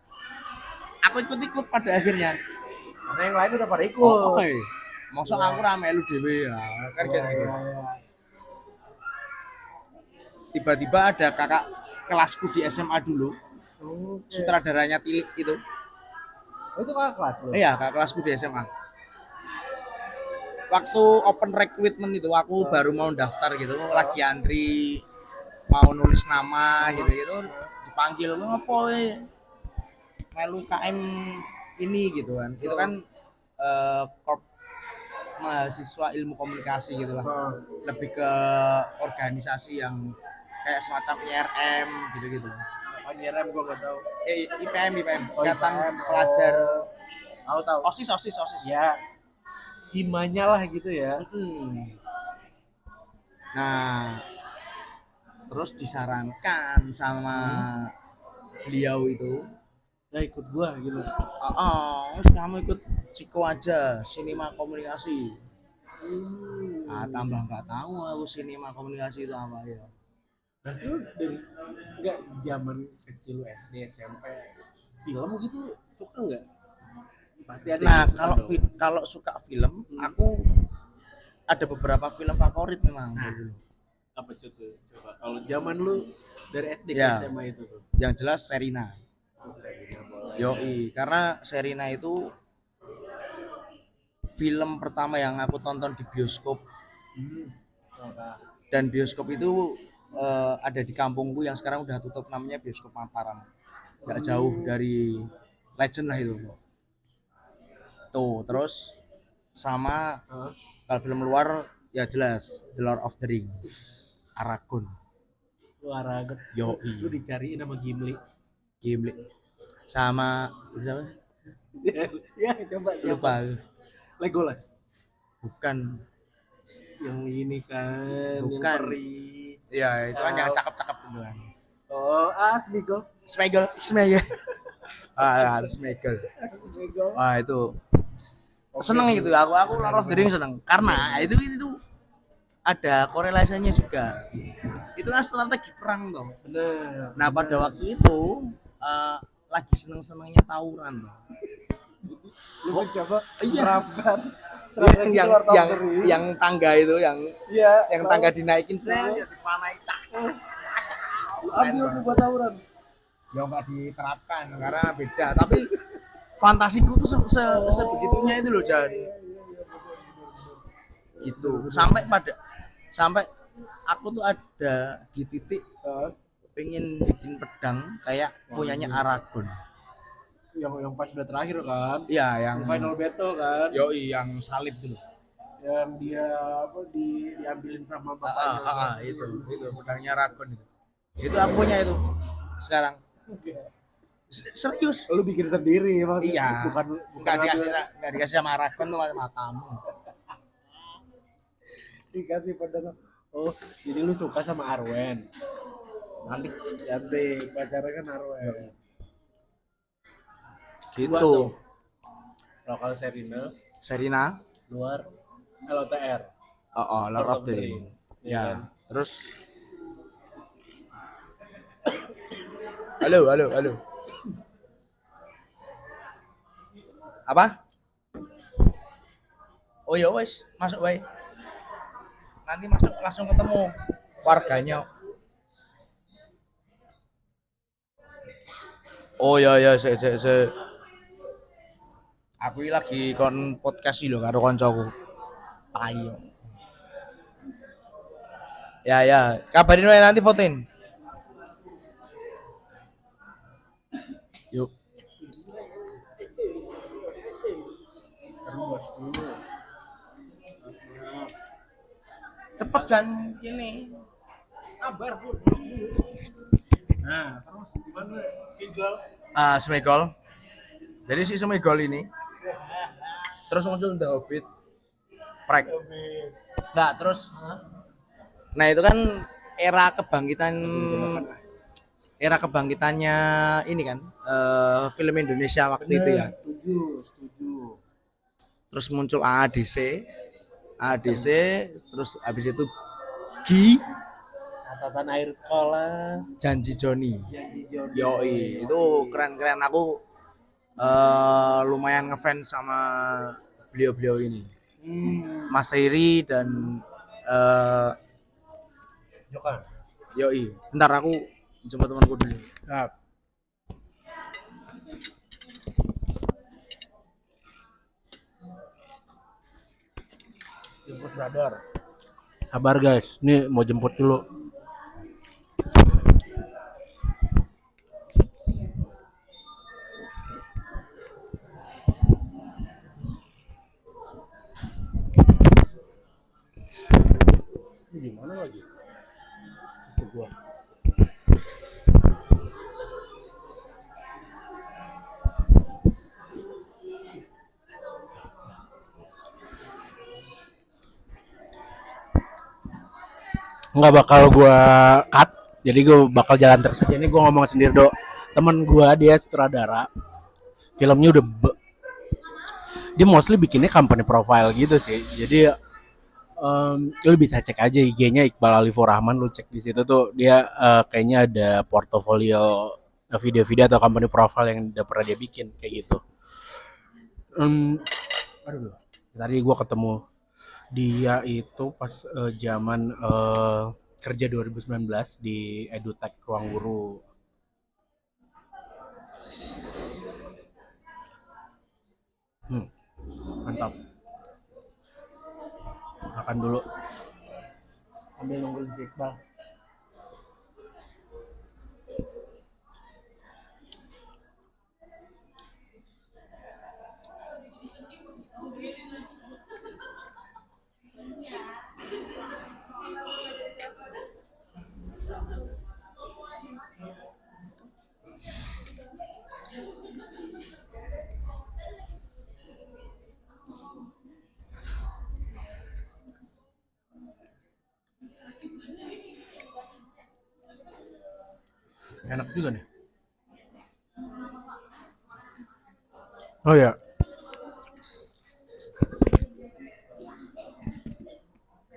aku ikut-ikut pada akhirnya. Karena yang lain udah pada ikut. Oh, oke. Masa aku ra melu dhewe ya. Kan Iya, gitu. iya, iya. Tiba-tiba ada kakak kelasku di SMA dulu, Oke. sutradaranya Tilik itu. Oh, itu kakak kelas lu? Iya, kakak kelasku di SMA. Waktu open recruitment itu aku baru mau daftar gitu, lagi antri mau nulis nama gitu-gitu, dipanggil ngopo melu KM ini gitu kan. Itu kan korp mahasiswa ilmu komunikasi gitu lah. Oh. Lebih ke organisasi yang kayak semacam IRM gitu-gitu. Apa nyerem gua nggak tahu. IPM Oh, Ikatan IPM. Pelajar Tahu. OSIS. Ya, himanya lah gitu ya. Mm-mm. Nah, terus disarankan sama beliau itu, Ya ikut gua gitu. kamu ikut Ciko aja, sinema komunikasi. Tambah nggak tahu aku sinema komunikasi itu apa ya. Nah, itu dari enggak zaman kecil lu SD, SMP, film gitu suka nggak? Pasti ada. Nah, yang suka kalau dong. kalau suka film, aku ada beberapa film favorit memang Nah, dulu. apa tuh? Coba kalau zaman lu dari SD ke Ya. SMA itu tuh. Yang jelas Serina. Yoi, karena Serina itu film pertama yang aku tonton di bioskop. Dan bioskop itu ada di kampungku yang sekarang udah tutup, namanya bioskop Mataram. Nggak jauh dari Legend lah itu. Tuh, terus sama kalau film luar ya jelas The Lord of the Ring, Aragon. Olahraga. Yoi. Lu dicariin sama Gimli. Sama siapa? Ya, coba Lupa. Legolas. Bukan. Yang ini kan, Bukan. yang peri. Ya, itu kan yang cakep-cakep itu kan. Oh, Smigol. Smegel. Smegel. Wah, itu seneng gitu aku Lord of the Rings seneng karena itu ada korelasinya juga. Itu kan strategi perang toh. Bener. Nah, pada waktu itu lagi seneng-senengnya tawuran toh. Lu mencoba Iya. menerapkan yang tangga itu yang tangga dinaikin saya dipanai tak. Lu ambil tuh buat tawuran. Ya nggak diterapkan karena beda, tapi fantasiku tuh sebegitunya itu loh, Jan. Gitu. Sampai aku tuh ada di titik pengen bikin pedang kayak punyanya Aragon. Yang pas udah terakhir kan? Iya, yang final battle kan? Yoi, yang salib dulu. Yang dia diambilin sama bapaknya. Itu pedangnya Aragon itu. Itu aku punya itu sekarang. Serius? Lu bikin sendiri emang? Iya. Bukan nggak dikasih sama Aragon tuh matamu. Dikasih pedang. Oh, jadi lu suka sama Arwen? Nanti pacarnya kan Arwen. Gitu. Lokal Serina. Luar LOTR. Lord of the Ring. Ya. Terus. Halo. Apa? Oh ya wes, masuk wae. Nanti masuk langsung ketemu warganya. Oh ya, saya. Aku lagi kon podcast lho karo kancaku. Ayo. Ya, kabarin wae nanti fotoin. Yuk. Cepet Jan gini. Sabar, Bu. Nah, terus gimana Smigol? Smigol. Jadi si Smigol ini terus muncul The Hobbit. Prek. Nah, terus nah itu kan era kebangkitannya ini kan film Indonesia waktu itu ya. Setuju. Terus muncul AADC, terus habis itu Gi, Catatan akhir sekolah. Janji Joni. Janji Joni. Yoi, itu keren-keren. Aku lumayan ngefans sama beliau-beliau ini. Mas Riri dan Jokan. Yoi. Bentar aku jemput temanku dulu. Siap. Jemput brother. Sabar guys, ini mau jemput dulu. Ini gimana lagi? Itu gua. Nggak bakal gua cut, jadi gua bakal jalan terus. Ini gua ngomong sendiri do. Temen gua dia sutradara, filmnya udah dia mostly bikinnya company profile gitu sih. Jadi lu bisa cek aja IG-nya Iqbal Alifur Rahman, lu cek di situ tuh dia kayaknya ada portofolio video-video atau company profile yang udah pernah dia bikin kayak gitu. Aduh, tadi gua ketemu dia itu pas zaman kerja 2019 di Edutech Ruang Guru. Mantap. Makan dulu. Ambil nunggu si Iqbal. Enak juga nih. Oh ya.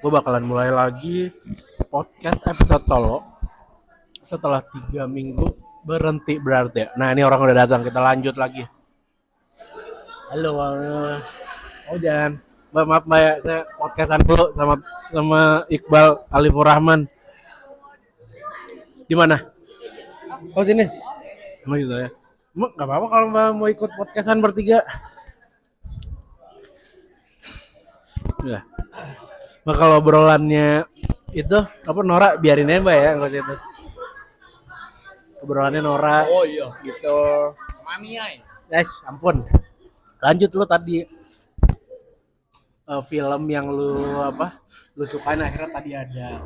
Gue bakalan mulai lagi podcast episode solo setelah 3 minggu berhenti berarti ya. Nah ini orang udah datang, kita lanjut lagi. Halo, oh jangan. Maaf Mbak ya, saya podcastan dulu sama Iqbal Alifur Rahman. Di mana? Oh sini. Emang gitu ya. Emang nggak apa-apa kalau Mbak mau ikut podcastan bertiga. Ya. Nah, kalau obrolannya itu apa Nora biarin aja Mbak ya kalau itu. Obrolannya Nora. Oh iya, Gitu. Mami ay. Guys, ampun. Lanjut lu tadi film yang lu sukain akhirnya tadi ada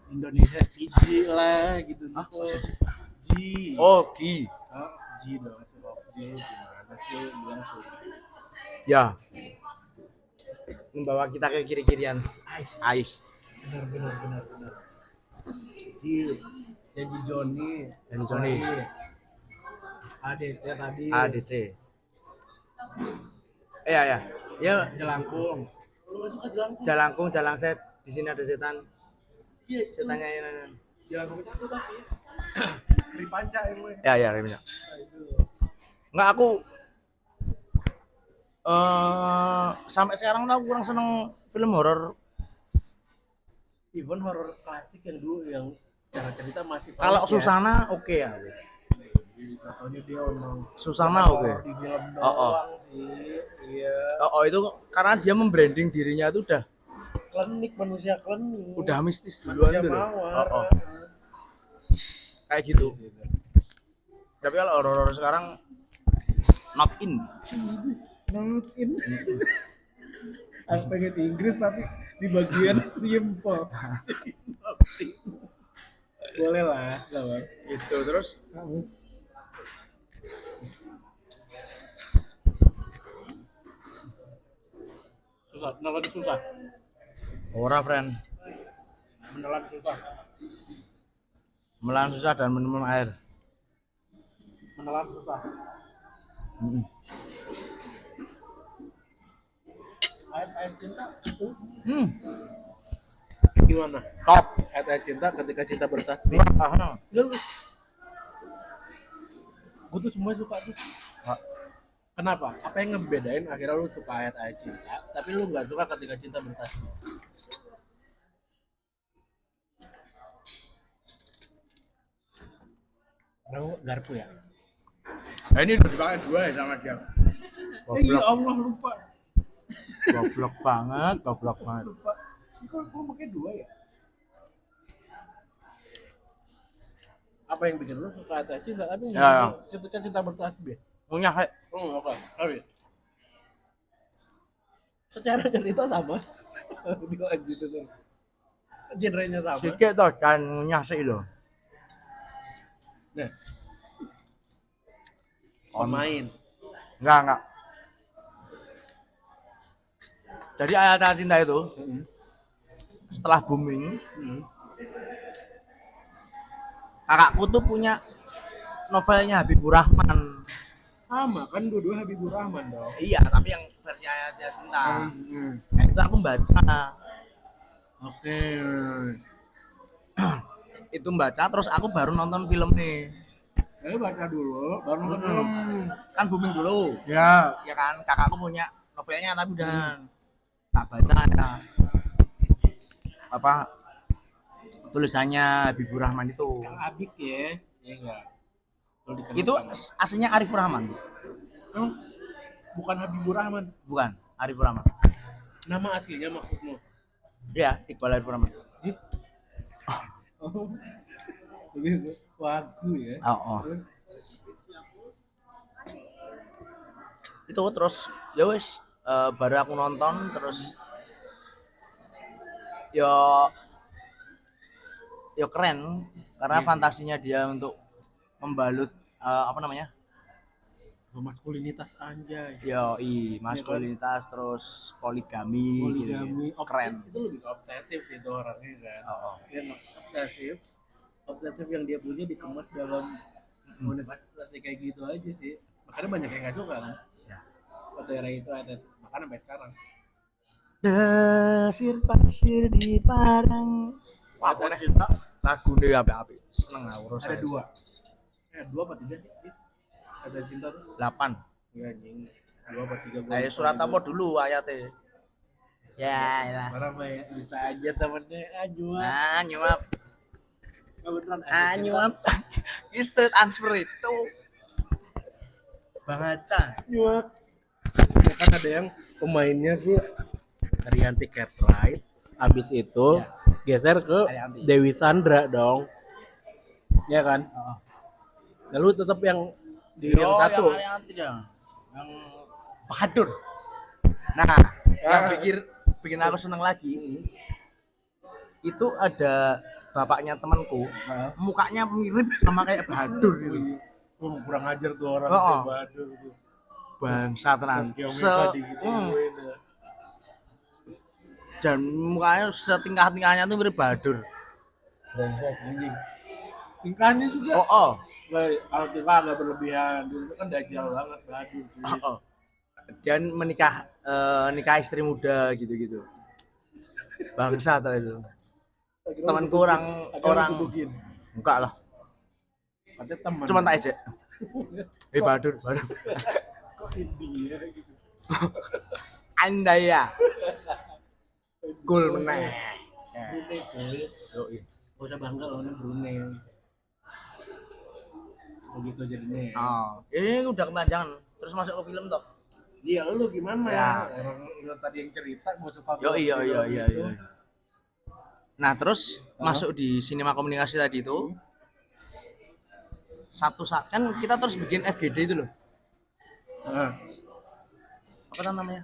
Indonesia CG lah gitu. G. Oh, Ki. G dong. G gimana sih bilang sih. Ya. Membawa kita ke kiri-kirian. Ais. Benar. G. Janji Joni. ADC tadi. ADC. Ya. Ya, Jelangkung. Lu gak suka Jelangkung? Jalangkung, Jalangset. Di sini ada setan. Iya, Setannya ini. Jelangkung itu tapi. Ripanca ya gue. Ya, remnya. Enggak, aku sampai sekarang tuh aku kurang seneng film horor. Even horor klasik yang dulu yang secara cerita masih solid. Kalau Susana oke ya. Katanya dia emang Susana oke. di film doang sih. Iya. Itu karena dia membranding dirinya itu udah Manusia klinik. udah mistis duluan Manusia tuh. mawar. Kayak gitu. Tapi kalau horor sekarang not in. Aku pengen Inggris tapi di bagian simple. Boleh lah, kawan. Itu terus susah. ora friend. Menelan susah dan minum air. Menelan susah. Air cinta. di mana? Top. Ayat cinta ketika cinta bertasbih. Gue tuh semua suka tuh. Kenapa? Apa yang ngebedain akhirnya lu suka ayat-ayat cinta, tapi lu nggak suka ketika cinta bertasbih? Lu garpu ya? Nah, ini udah dipakai 2 ya sama dia. Iya Allah lupa. Goblok banget. Lupa. Kok pakai 2 ya? Apa yang bikin lu suka ayat cinta tapi nggak Ya. suka ketika cinta bertasbih? Punya kayak Apa? Tapi secara cerita sama. Dilanjut itu. Genrenya sama. sikit toh kan nyasik lho. Nah. Pemain. Enggak. Jadi ayat cinta itu setelah booming, kakakku tuh punya novelnya Habibur Rahman. Sama kan dua-dua Habibur Rahman dong. Iya, tapi yang versi ayat cinta. Nah, itu aku baca. Oke. Itu baca terus aku baru nonton film nih. Baca dulu, baru nonton film. Kan booming dulu. Ya. Ya kan, kakakku punya novelnya tapi udah tak baca ya. Apa tulisannya Habibur Rahman itu. Kang Abik ya. Iya enggak. Itu aslinya Arifur Rahman. Bukan Habibur Rahman. Bukan, Arifur Rahman. Nama aslinya maksudmu? Iya, Iqbal Arifur Rahman. Oh. Lebih wagu ya. Oh. Itu terus ya wis baru aku nonton terus yo keren karena fantasinya dia untuk membalut apa namanya? Maskulinitas anjay. Maskulinitas terus poligami gitu. Keren. Itu lebih obsesif sih itu orangnya kan. Dia obsesif yang dia punya dikemas dalam manifestasi kayak gitu aja sih. Makanya banyak yang nggak suka kan. Ya. Pada era itu ada, makanya sampai sekarang. Desir pasir di padang. Wah, Ada cinta. Lagu nih api-api. Seneng aku. Ada 2. 2 apa 3 sih? Ada cinta tuh. 8. Iya anjing. 2 apa 3 Ayo surat apa dulu ayatnya? Ya, lah. Marah mah ya, bisa aja temennya nyuap. Nyuap. Beneran Nyuap. Ini straight answer itu. Baca. Nyuap. Ya kan ada yang pemainnya sih Rianti Cartwright. Abis itu geser ke Dewi Sandra dong. Ya kan? Lalu tetap yang di yang satu. Yang tidak. Yang Bahadur. Nah, yang bikin aku seneng lagi. Itu ada bapaknya temanku. Mukanya mirip sama kayak Bahadur gitu. Kurang ajar tuh orang Bahadur tuh. Bangsa tenan. Dan mukanya setingkah-tingkahnya tuh mirip Bahadur. Bangsa anjing. Tingkahnya juga. Kalau tingkah agak berlebihan, dulu kan dajal banget Bahadur. Dan nikah istri muda gitu-gitu. Bangsa tuh itu. Temanku orang enggak lah. Cuma tak aja. Bahadur. Kok India gitu. Anda ya. Gol meneh. Brunei. Yoi. Gak usah bangga lawannya Brunei. Begitu jadinya ya. Ini udah kepanjangan. Terus masuk ke film toh. Iya, lu gimana ya? Orang tadi yang cerita mau suka. Iya. Nah, terus masuk di sinema komunikasi tadi itu. Satu saat kan kita terus bikin FGD itu loh. Apa namanya?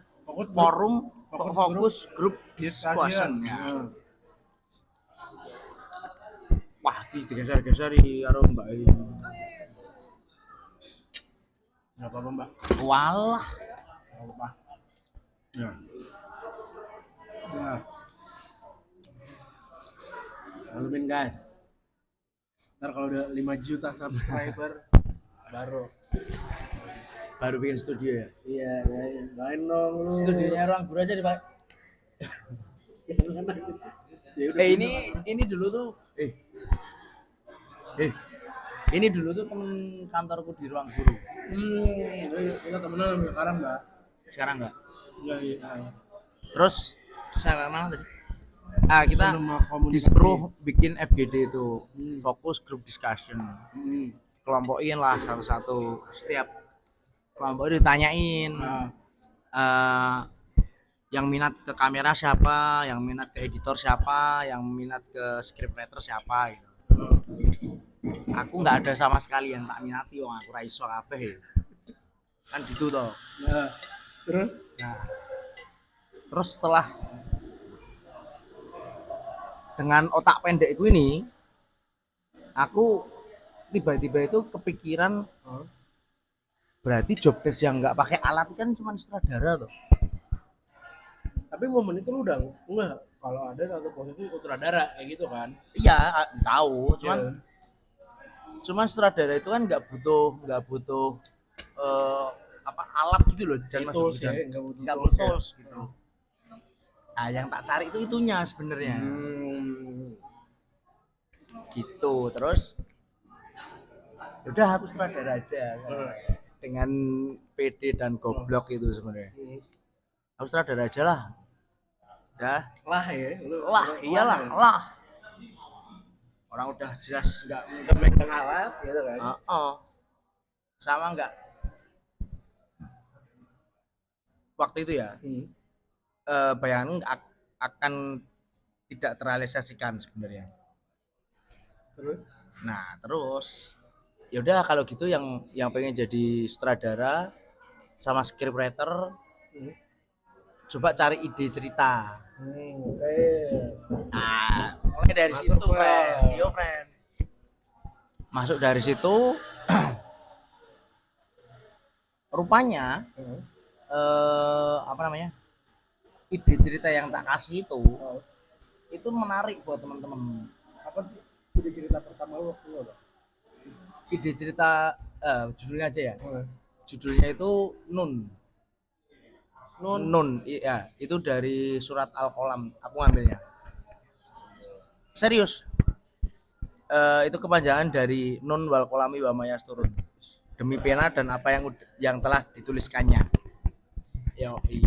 Fokus Group Discussion. Ya. Wah, digeser-geser karo Mbak ini. Enggak apa-apa, Mbak. Walah. Enggak apa-apa. Ya. Nah. Malumin guys. Ntar kalau udah 5 juta subscriber baru bikin studio ya? Iya, lain dong lu. Studionya ruang guru aja dipakai. Ya udah, ini dulu tuh ini dulu tuh temen kantorku di ruang guru. Kita temenan sekarang enggak? Sekarang enggak. Iya. Terus saya mana tadi? Kita Sama komunikasi. disuruh bikin FGD itu, fokus group discussion. Kelompokin lah satu-satu, setiap kelompok ditanyain yang minat ke kamera siapa, yang minat ke editor siapa, yang minat ke scriptwriter siapa gitu. Aku nggak ada sama sekali yang tak minati, wong aku ra iso kabeh kan gitu toh. Terus setelah dengan otak pendekku ini, aku tiba-tiba itu kepikiran, berarti job desk yang nggak pakai alat kan cuma sutradara tuh. Tapi momen itu lu udah enggak kalau ada satu posisi sutradara kayak gitu kan? Iya, tahu, cuman sutradara itu kan nggak butuh alat gitu loh, jangan Tools ya, nggak butuh tools gitu. Nah, yang tak cari itu itunya sebenarnya. Gitu. Terus udah aku sutradara aja dengan PD dan goblok itu sebenarnya. Aku sutradara aja lah. Udah Lah ya, iyalah lah. Orang udah jelas nggak megang alat gitu kan? Sama nggak waktu itu ya. Bayangan akan tidak terrealisasikan sebenarnya. Terus ya udah kalau gitu yang pengen jadi sutradara sama scriptwriter coba cari ide cerita. Mulai dari situ, friend. Masuk dari situ rupanya ide cerita yang tak kasih itu menarik buat teman-teman. Apa ide cerita pertama lu waktu itu? Ide cerita judulnya aja ya. Judulnya itu Nun. Iya, itu dari surat Al-Qalam. Aku ngambilnya. Serius. Itu kepanjangan dari Nun wal qalami wa ma yasturun. Demi pena dan apa yang telah dituliskannya. Yoi.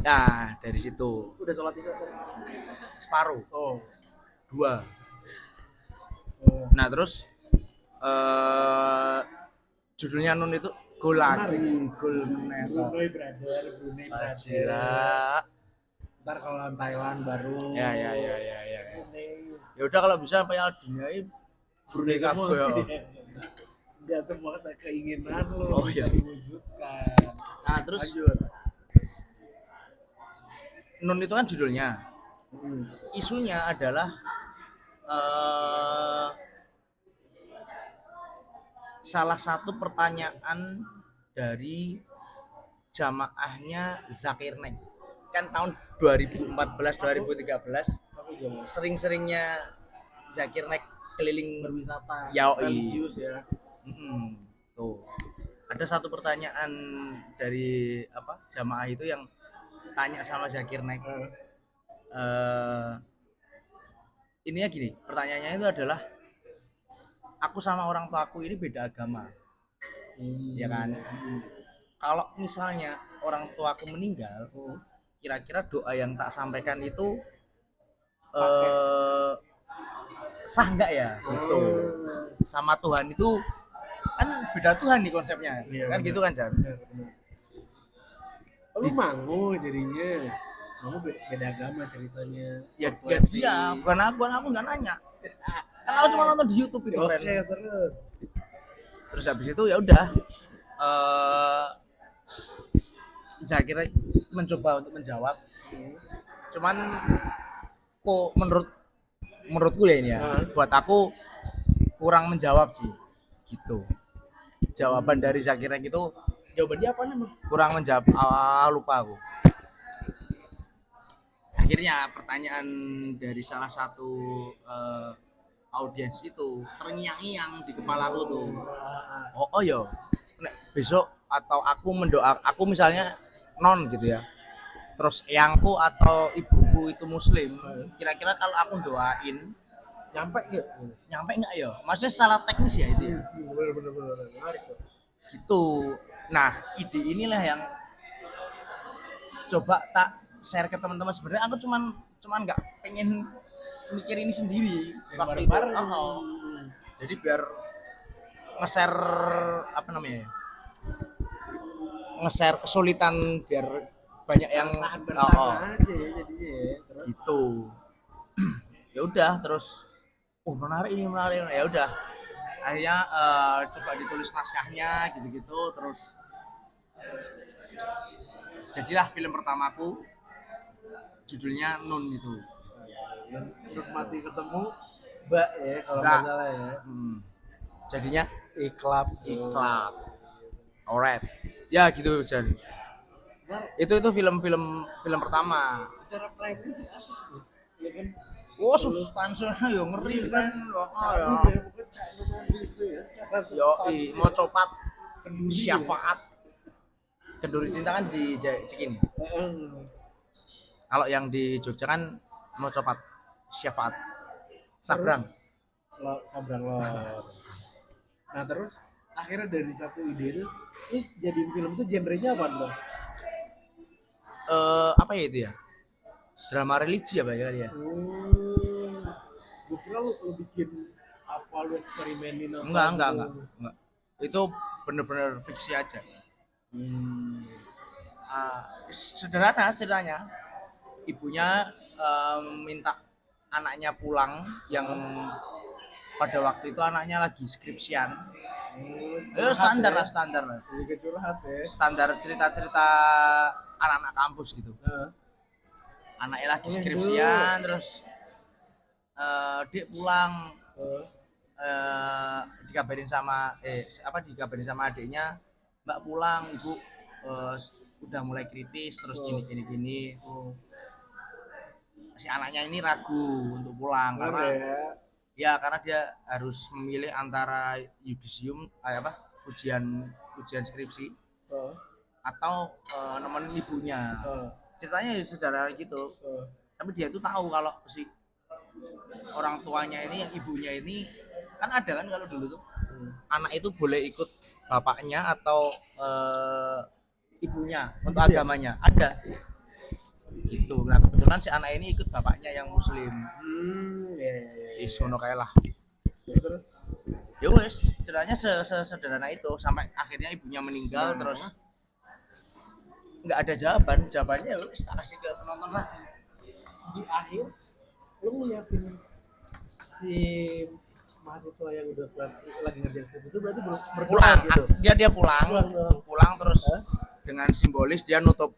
Nah, dari situ. Udah sholat isya separuh. 2. Nah, terus judulnya Nun itu Gol lagi, Gol meneh. Brunei brother. Ntar kalau Thailand baru. Ya. Ya udah kalau bisa Piala Dunia ini Brunei kabeh ya. Enggak semua keinginan lu bisa diwujudkan. Nah, terus Nun itu kan judulnya. Isunya adalah salah satu pertanyaan dari jamaahnya Zakir Naik. Kan tahun 2014-2013 sering-seringnya Zakir Naik keliling berwisata religius ya. Tuh. Ada satu pertanyaan dari jamaah itu yang tanya sama Zakir Naik. Ininya gini, pertanyaannya itu adalah, aku sama orang tuaku ini beda agama, ya kan? Kalau misalnya orang tuaku meninggal, kira-kira doa yang tak sampaikan itu sah nggak ya? Gitu. Sama Tuhan itu kan beda Tuhan nih konsepnya, kan bener. Gitu kan Jan? Lu mangu jadinya, kamu beda agama ceritanya. Ya dia, bukan aku nggak nanya. Kan aku cuma nonton di YouTube itu, friend. Terus habis itu ya udah, Zakir mencoba untuk menjawab, cuman kok menurutku ya ini ya, buat aku kurang menjawab sih, gitu. Jawaban dari Zakir itu, jawabannya apa nih? Kurang menjawab, lupa aku. Akhirnya pertanyaan dari salah satu audiens itu terngiang-ngiang di kepalaku tuh. Oh yo, besok atau aku misalnya non gitu ya, terus eyangku atau ibuku itu muslim, kira-kira kalau aku doain Nyampe nggak? nyampe nggak ya? Maksudnya salah teknis ya itu ya. Bener-bener menarik tuh. Gitu. Nah, ide inilah yang coba tak share ke teman-teman. Sebenarnya aku cuman nggak pengen mikir ini sendiri waktu itu. Bareng-bareng. Jadi biar nge-share apa namanya ya? Nge-share kesulitan biar banyak yang bersama aja ya jadinya ya. Terus gitu. Ya udah terus menarik ya udah akhirnya coba ditulis naskahnya gitu-gitu terus jadilah film pertamaku judulnya Nun itu. Nun mati ketemu Mbak ya kalau Mbak. nggak salah ya. Jadinya Iklab. alright ya gitu Jan. Itu film pertama Secara premis asik tuh. Ya kan. Wah, substansinya ya ngeri kan. Ya. Yo, mau copat syafaat. Kenduri cinta kan si Cikin. Kalau yang di Jogja kan mau copat syafaat. Sabrang. Sabrang lor. Nah terus akhirnya dari satu ide itu, lu jadiin film itu genrenya apa dong? Apa ya itu ya? Drama religi apa ya dia? Gue kira lu bikin apa, lu eksperimenin apa? Enggak. Itu bener-bener fiksi aja. Sederhana ceritanya. Ibunya minta anaknya pulang yang pada waktu itu anaknya lagi skripsian. Standar lah. Lebih curhat ya. Standar cerita-cerita anak-anak kampus gitu. Anaknya lagi skripsian terus dia pulang dikabarin sama adiknya, Mbak pulang, Ibu udah mulai kritis terus gini. Si anaknya ini ragu untuk pulang karena dia harus memilih antara yudisium ujian skripsi atau nemenin ibunya. Ceritanya ya sederhana gitu. Tapi dia itu tahu kalau si orang tuanya ini, yang ibunya ini kan ada kan kalau dulu tuh anak itu boleh ikut bapaknya atau ibunya untuk agamanya ada gitu. Nah kebetulan si anak ini ikut bapaknya yang muslim. Isono kayak lah. Ya wes ceritanya sederhana itu sampai akhirnya ibunya meninggal. Terus nggak ada jawabannya ya wes tak kasih ke penonton lah. Di akhir lu nyiapin si mahasiswa yang udah lagi ngerjain skrip itu berarti pulang gitu. Dia pulang terus dengan simbolis dia nutup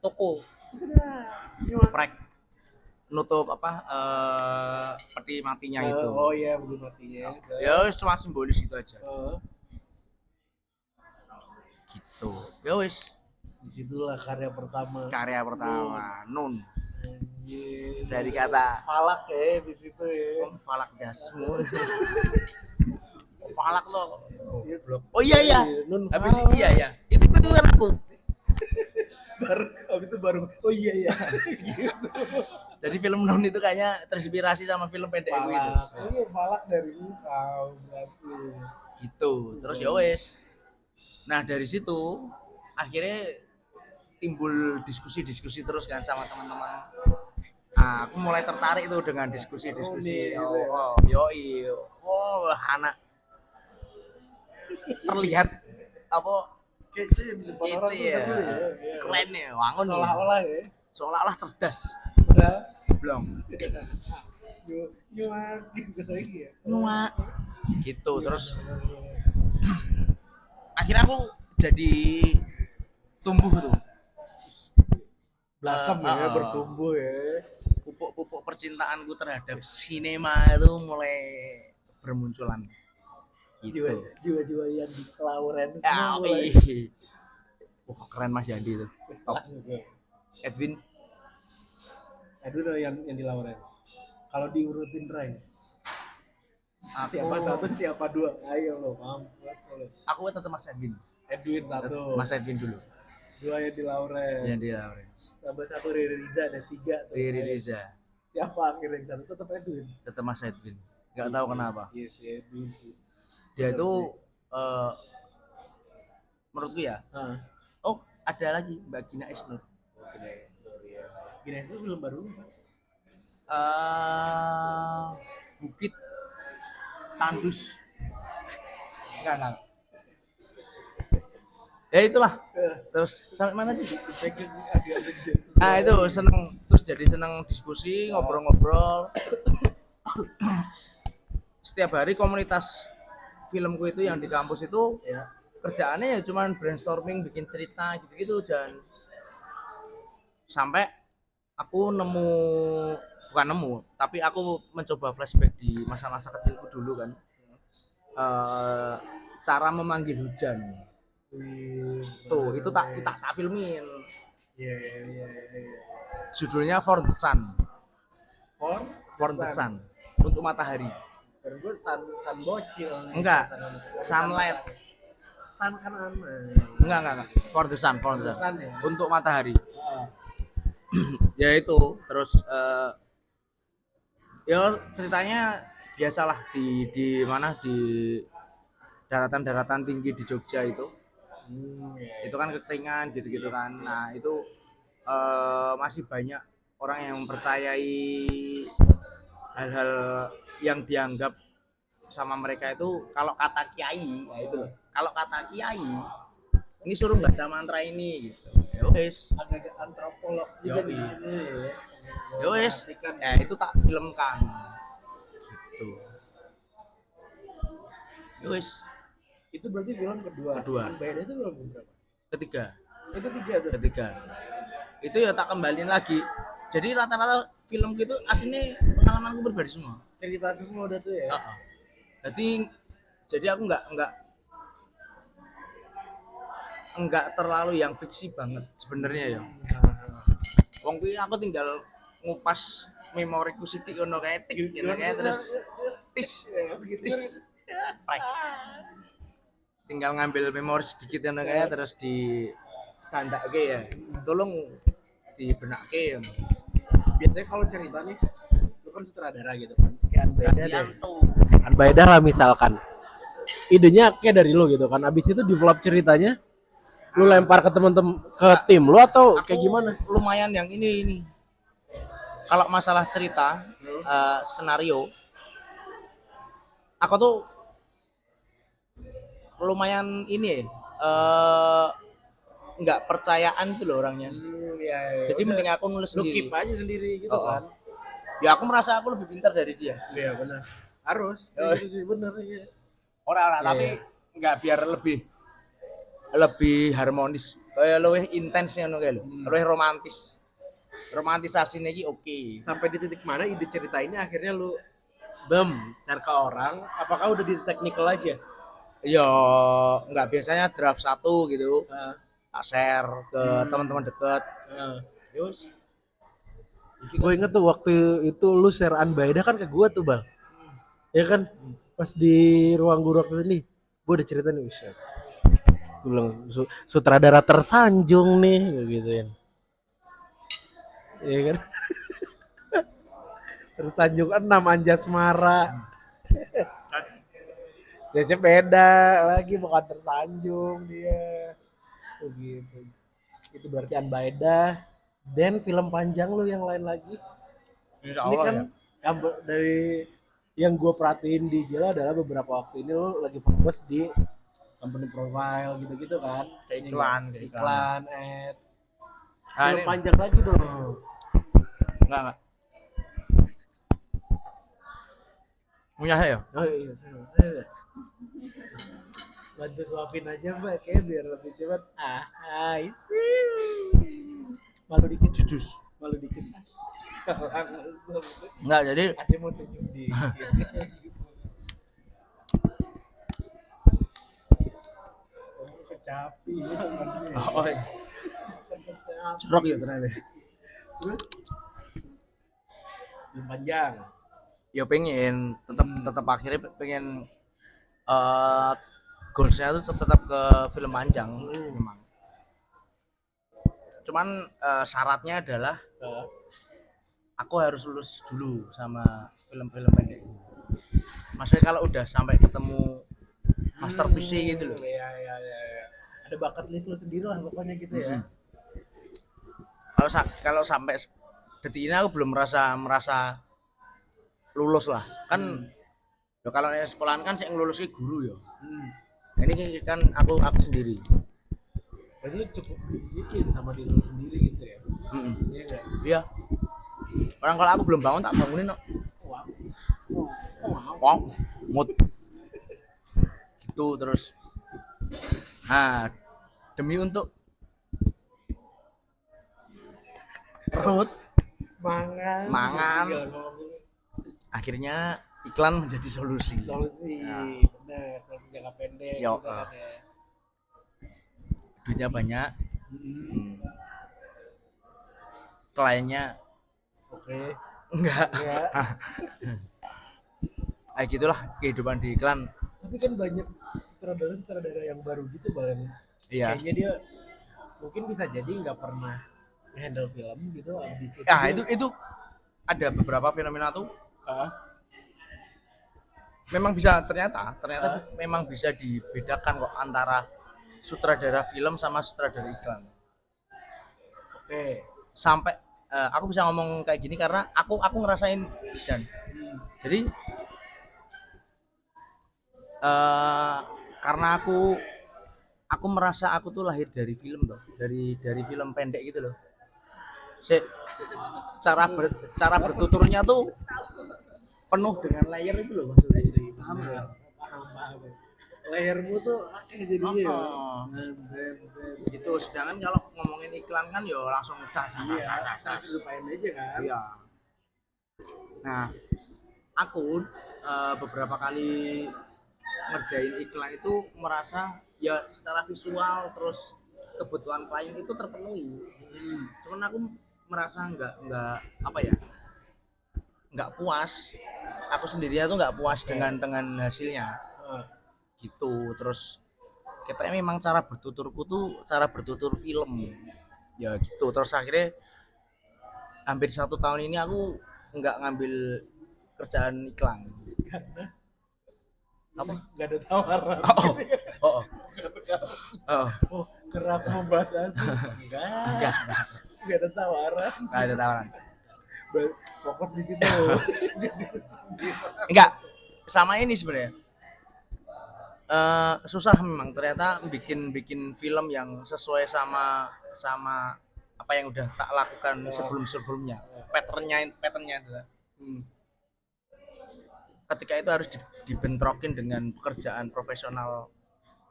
toko prek nutup peti matinya itu. Oh iya, peti matinya. Ya cuma simbolis itu aja. Gitu. Ya wis. Disitulah karya pertama. Nun. Dari kata falak ya di situ ya. Falak dasmu. Falak loh. Oh iya. Nun habis iya. Itu kan aku. Habis itu baru oh iya. Gitu. Jadi film Nun itu kayaknya terinspirasi sama film pendek itu. Iya, falak dari engkau berarti. Gitu. Terus ya wes. Nah, dari situ akhirnya timbul diskusi terus kan sama teman-teman. Nah, aku mulai tertarik tuh dengan diskusi. Anak terlihat kece ya. Keren ya, wangun ya. Seolah-olah cerdas. Belum. Nyuak. Gitu terus. Akhirnya aku jadi tumbuh tuh. Blasem bertumbuh ya. Pupuk percintaanku terhadap sinema itu mulai bermunculan. Gitu. Jiwa-jiwa yang di Lawrence mulai. Keren Mas Yandi tuh. Top. Edwin yang di Lawrence. Kalau diurutin Ray. Siapa satu, siapa dua? Ayo lo, mampus lo. Aku tetap Mas Edwin. Edwin satu. Mas Edwin dulu. 2 yang di Lawrence. Yang di Lawrence. Tambah 1 Riri Riza, ada 3 tuh. Riri Riza. Siapa akhirnya yang satu? Tetap Edwin. Tetap Mas Edwin. Nggak tahu kenapa. Iya si Edwin sih. Dia itu menurutku ya. Oh, ada lagi Mbak Gina Isnur. Gina Isnur belum baru apa sih? Bukit Tandus. Enggak. Ya itulah. Terus sampai mana sih? Nah itu seneng, terus jadi seneng diskusi, ngobrol-ngobrol. Setiap hari komunitas filmku itu yang di kampus itu Ya. kerjaannya ya cuman brainstorming, bikin cerita gitu-gitu, dan sampai aku bukan nemu, tapi aku mencoba flashback di masa-masa kecilku dulu kan. Cara memanggil hujan. Tuh, itu tak filmin. Iya. Judulnya For the Sun. For the Sun. Untuk matahari. Dan gue sun bocil nih. Enggak. Sunlight. Sun kan aneh. Enggak. For the Sun. Ya? Untuk matahari. Ya itu, terus ya ceritanya biasalah di mana, di daratan tinggi di Jogja itu. Itu kan kekeringan gitu kan. Nah itu masih banyak orang yang mempercayai hal-hal yang dianggap sama mereka itu, kalau kata kiai ya itu, kalau kata kiai ini suruh baca mantra ini gitu. Ya wes, agak antropolog juga di sini ya. Ya wes, ya itu tak filmkan gitu. Ya wes. Itu berarti film kedua. Unbided itu film berapa? Ketiga. Itu ketiga. Itu ya tak kembaliin lagi. Jadi rata-rata film gitu aslinya pengalamanku berbeda semua. Cerita semua udah tuh ya. Jadi aku nggak terlalu yang fiksi banget sebenarnya ya. Wong kuwi aku tinggal ngupas memoriku sithik ngono kae tik ngene kae, terus tis. Tinggal ngambil memori sedikit ngono kae terus ditandake ya. Tolong dibenake ya. Biasanya kalau cerita nih, lu kan sutradara gitu kan. Kayak Unbided lah misalkan. Idenya kayak dari lu gitu kan. Abis itu develop ceritanya, lu lempar ke temen-temen, ke tim lu atau kayak gimana? Lumayan yang ini. Kalau masalah cerita, skenario, aku tuh lumayan ini nggak percayaan tuh loh orangnya. Jadi mending aku nulis sendiri. Lu keep aja sendiri gitu kan. Ya aku merasa aku lebih pintar dari dia. Iya benar. Harus. Itu sih benar ya. Orang tapi nggak, biar lebih harmonis, kayak lebih intens ngono kae lho. Lebih romantis. Romantisasinya iki oke. Sampai di titik mana ide cerita ini akhirnya lu share ke orang, apakah udah di technical aja? Ya nggak, biasanya draft 1 gitu. Tak share ke teman-teman dekat. Terus gue inget tuh waktu itu lu share Unbided kan ke gue tuh Bang. Ya kan pas di ruang guru waktu ini gue udah cerita nih, gue bilang sutradara tersanjung nih gitu ya. Iya kan. Tersanjung 6 Anjasmara. Cece beda lagi, bukan tersanjung dia. Begitu. Itu berarti Unbided. Dan film panjang lu yang lain lagi. Ini kan ya, dari yang gue perhatiin di Gila adalah beberapa waktu ini lu lagi fokus di company profile gitu-gitu kan. Iklan, ads. Film panjang lagi dong. Enggak. Punya saya? Oh iya, bantu suapin aja Mbak, kayak biar lebih cepat. Isi. Malu dikit. Jujus. Malu dikit. Enggak, jadi Asli mau senyum di. Kecapi. Oh, iya. Jorok ya ternyata. Film panjang. Ya pengen tetap akhirnya pengen goalsnya tuh tetap ke film panjang memang. Cuman syaratnya adalah aku harus lulus dulu sama film-film pendek. Maksudnya kalau udah sampai ketemu masterpiece gitu loh. Iya. Ada bucket list lu sendiri lah pokoknya gitu ya. Kalau sampai detik ini aku belum merasa lulus lah. Kan ya kalau sekolahan kan sih ngelulus guru ya. Ini kan aku sendiri. Berarti lu cukup disiplin sama diri lu sendiri gitu ya. Iya enggak? Iya. Orang kalau aku belum bangun tak bangunin kok. Wow. Mood. Gitu terus. Nah, demi untuk perut mangan akhirnya iklan menjadi solusi ya. Bener, solusi jangka pendek yo, gitu kan ya. Duitnya banyak, kliennya enggak. Kayak gitulah kehidupan di iklan. Tapi kan banyak sutradara yang baru gitu Bang. Iya. Kayaknya dia mungkin bisa jadi nggak pernah handle film gitu abis itu ada beberapa fenomena tuh memang bisa ternyata memang bisa dibedakan kok antara sutradara film sama sutradara iklan. Sampai aku bisa ngomong kayak gini karena aku ngerasain Jan. Jadi karena aku merasa aku tuh lahir dari film tuh, dari film pendek gitu loh. Cara bertuturnya tuh penuh dengan layer itu loh maksudnya. Paham ya? Paham. Layermu tuh jadinya gitu. Sedangkan kalau ngomongin iklan kan ya langsung lupain aja kan. Iya. Nah, aku beberapa kali ngerjain iklan itu merasa ya secara visual terus kebutuhan klien itu terpenuhi. Cuman aku merasa nggak apa ya, nggak puas. Aku sendirinya tuh nggak puas dengan hasilnya gitu. Terus kita memang cara bertuturku tuh cara bertutur film ya gitu. Terus akhirnya hampir 1 tahun ini aku nggak ngambil kerjaan iklan karena apa? Nggak ada tawaran. Karena aku membahas enggak ada tawaran. Nggak ada tawaran. Fokus di situ. Enggak, sama ini sebenarnya. Susah memang ternyata bikin film yang sesuai sama apa yang udah tak lakukan sebelumnya. Patternnya adalah ketika itu harus dibentrokin dengan pekerjaan profesional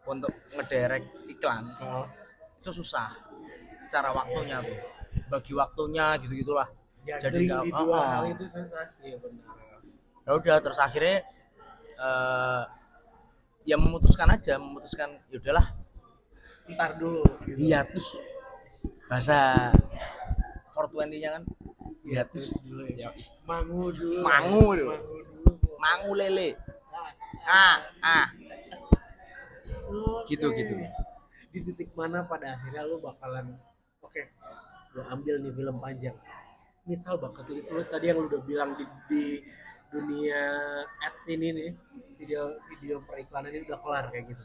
untuk ngederek iklan. Itu susah. Cara waktunya tuh. Bagi waktunya gitu-gitulah. Jadi nggak dua hal itu sensasi ya benar. Ya udah terus akhirnya ya memutuskan ya udahlah ntar dulu gitu. Hiatus bahasa 420-nya kan hiatus dulu ya. Mangu lele gitu di titik mana pada akhirnya lu bakalan lu ambil nih film panjang, misal bucket list lu tadi yang lu udah bilang di dunia ads ini nih, video periklanan ini udah kelar kayak gitu,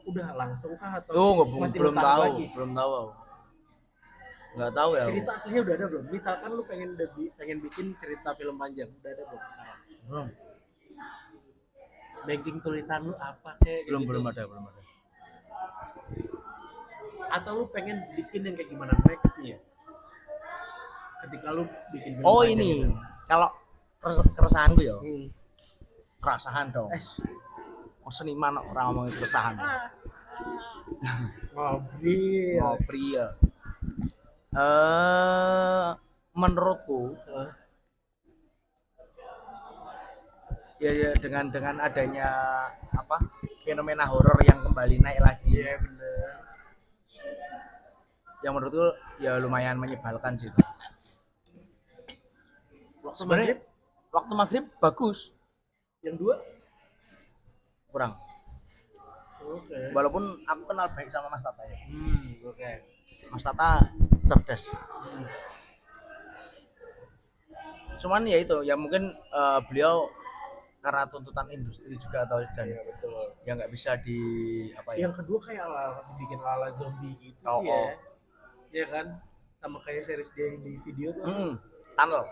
udah langsung kah atau masih belum tahu lagi? Nggak tahu ya. Cerita aslinya udah ada belum? Misalkan lu pengen bikin cerita film panjang, udah ada belum sekarang? Belum. Banking tulisan lu apa kayak belum gitu? belum ada. Atau lu pengen bikin yang kayak gimana nextnya? Ketika lu bikin film panjang ini gitu. Kalau keresahanku ya. Keresahan dong. Seniman orang ngomongin keresahan. Ngobrol. Menurutku ya dengan adanya apa fenomena horor yang kembali naik lagi. Iya bener. Yang menurutku ya lumayan menyebalkan sih. Waktu maghrib bagus. Yang 2 kurang. Oke. Walaupun aku kenal baik sama Mas Tata ya. Oke. Mas Tata cerdas. Cuman ya itu ya mungkin beliau karena tuntutan industri juga atau dan Iya betul. ya nggak bisa di apa ya. Yang kedua kayak bikin ala zombie gitu Oh, sih ya. Iya kan? Sama kayak series dia yang di video tuh. Tunnel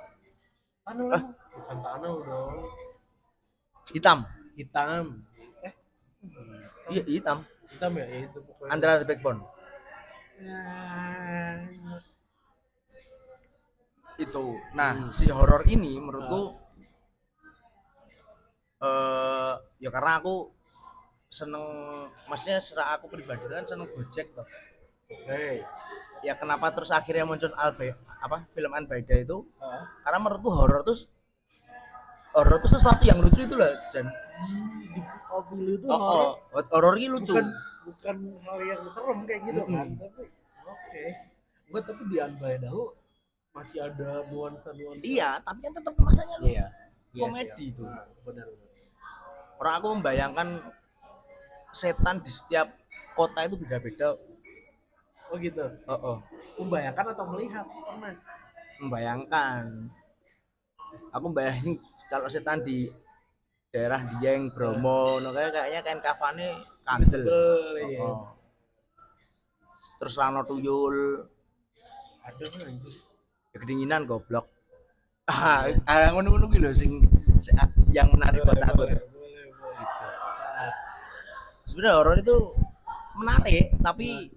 Tunnel bukan tunnel dong. hitam. Hitam. Iya hitam. Hitam ya itu pokoknya. Under the Backbone. Itu. Nah, si horor ini menurutku ya karena aku seneng, maksudnya secara aku pribadi kan seneng Gojek tuh. Oke. Ya kenapa terus akhirnya muncul film Anbaida itu? Karena menurutku horor tuh sesuatu yang lucu itu lah, Jan. Di Pokokville itu horor ini lucu. Bukan hal yang serem kayak gitu kan, tapi oke. Enggak, tapi di Anbaida lu masih ada nuansa. Iya, tapi kan tetap makanya Iya. komedi itu. Benar. Orang aku membayangkan setan di setiap kota itu beda-beda. Oh gitu. Membayangkan atau melihat pernah? Membayangkan. Aku bayangin kalau setan di daerah Dieng, Bromo, kayaknya kain kafane kandel. Iya. Terus Rano Tuyul. Ada kan anjir. Ya kedinginan goblok. Ngono-ngono ki lho sing yang menarik buat aku. Sebenarnya horor itu menarik, tapi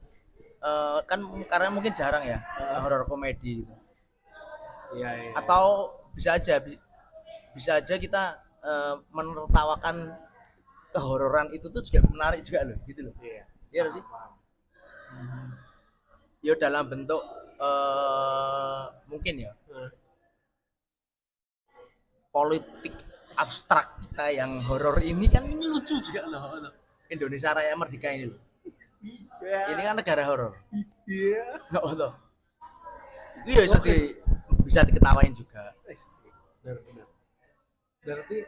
kan karena mungkin jarang ya horor komedi gitu. Iya. Atau bisa aja kita menertawakan kehororan itu tuh juga menarik juga loh, gitu loh. Iya sih. Ya dalam bentuk mungkin ya politik abstrak kita yang horor ini kan ini lucu juga loh. Indonesia Raya Merdeka ini loh. Ini kan negara horor. Iya. Nggak betul. Itu ya bisa diketawain juga. Benar. Berarti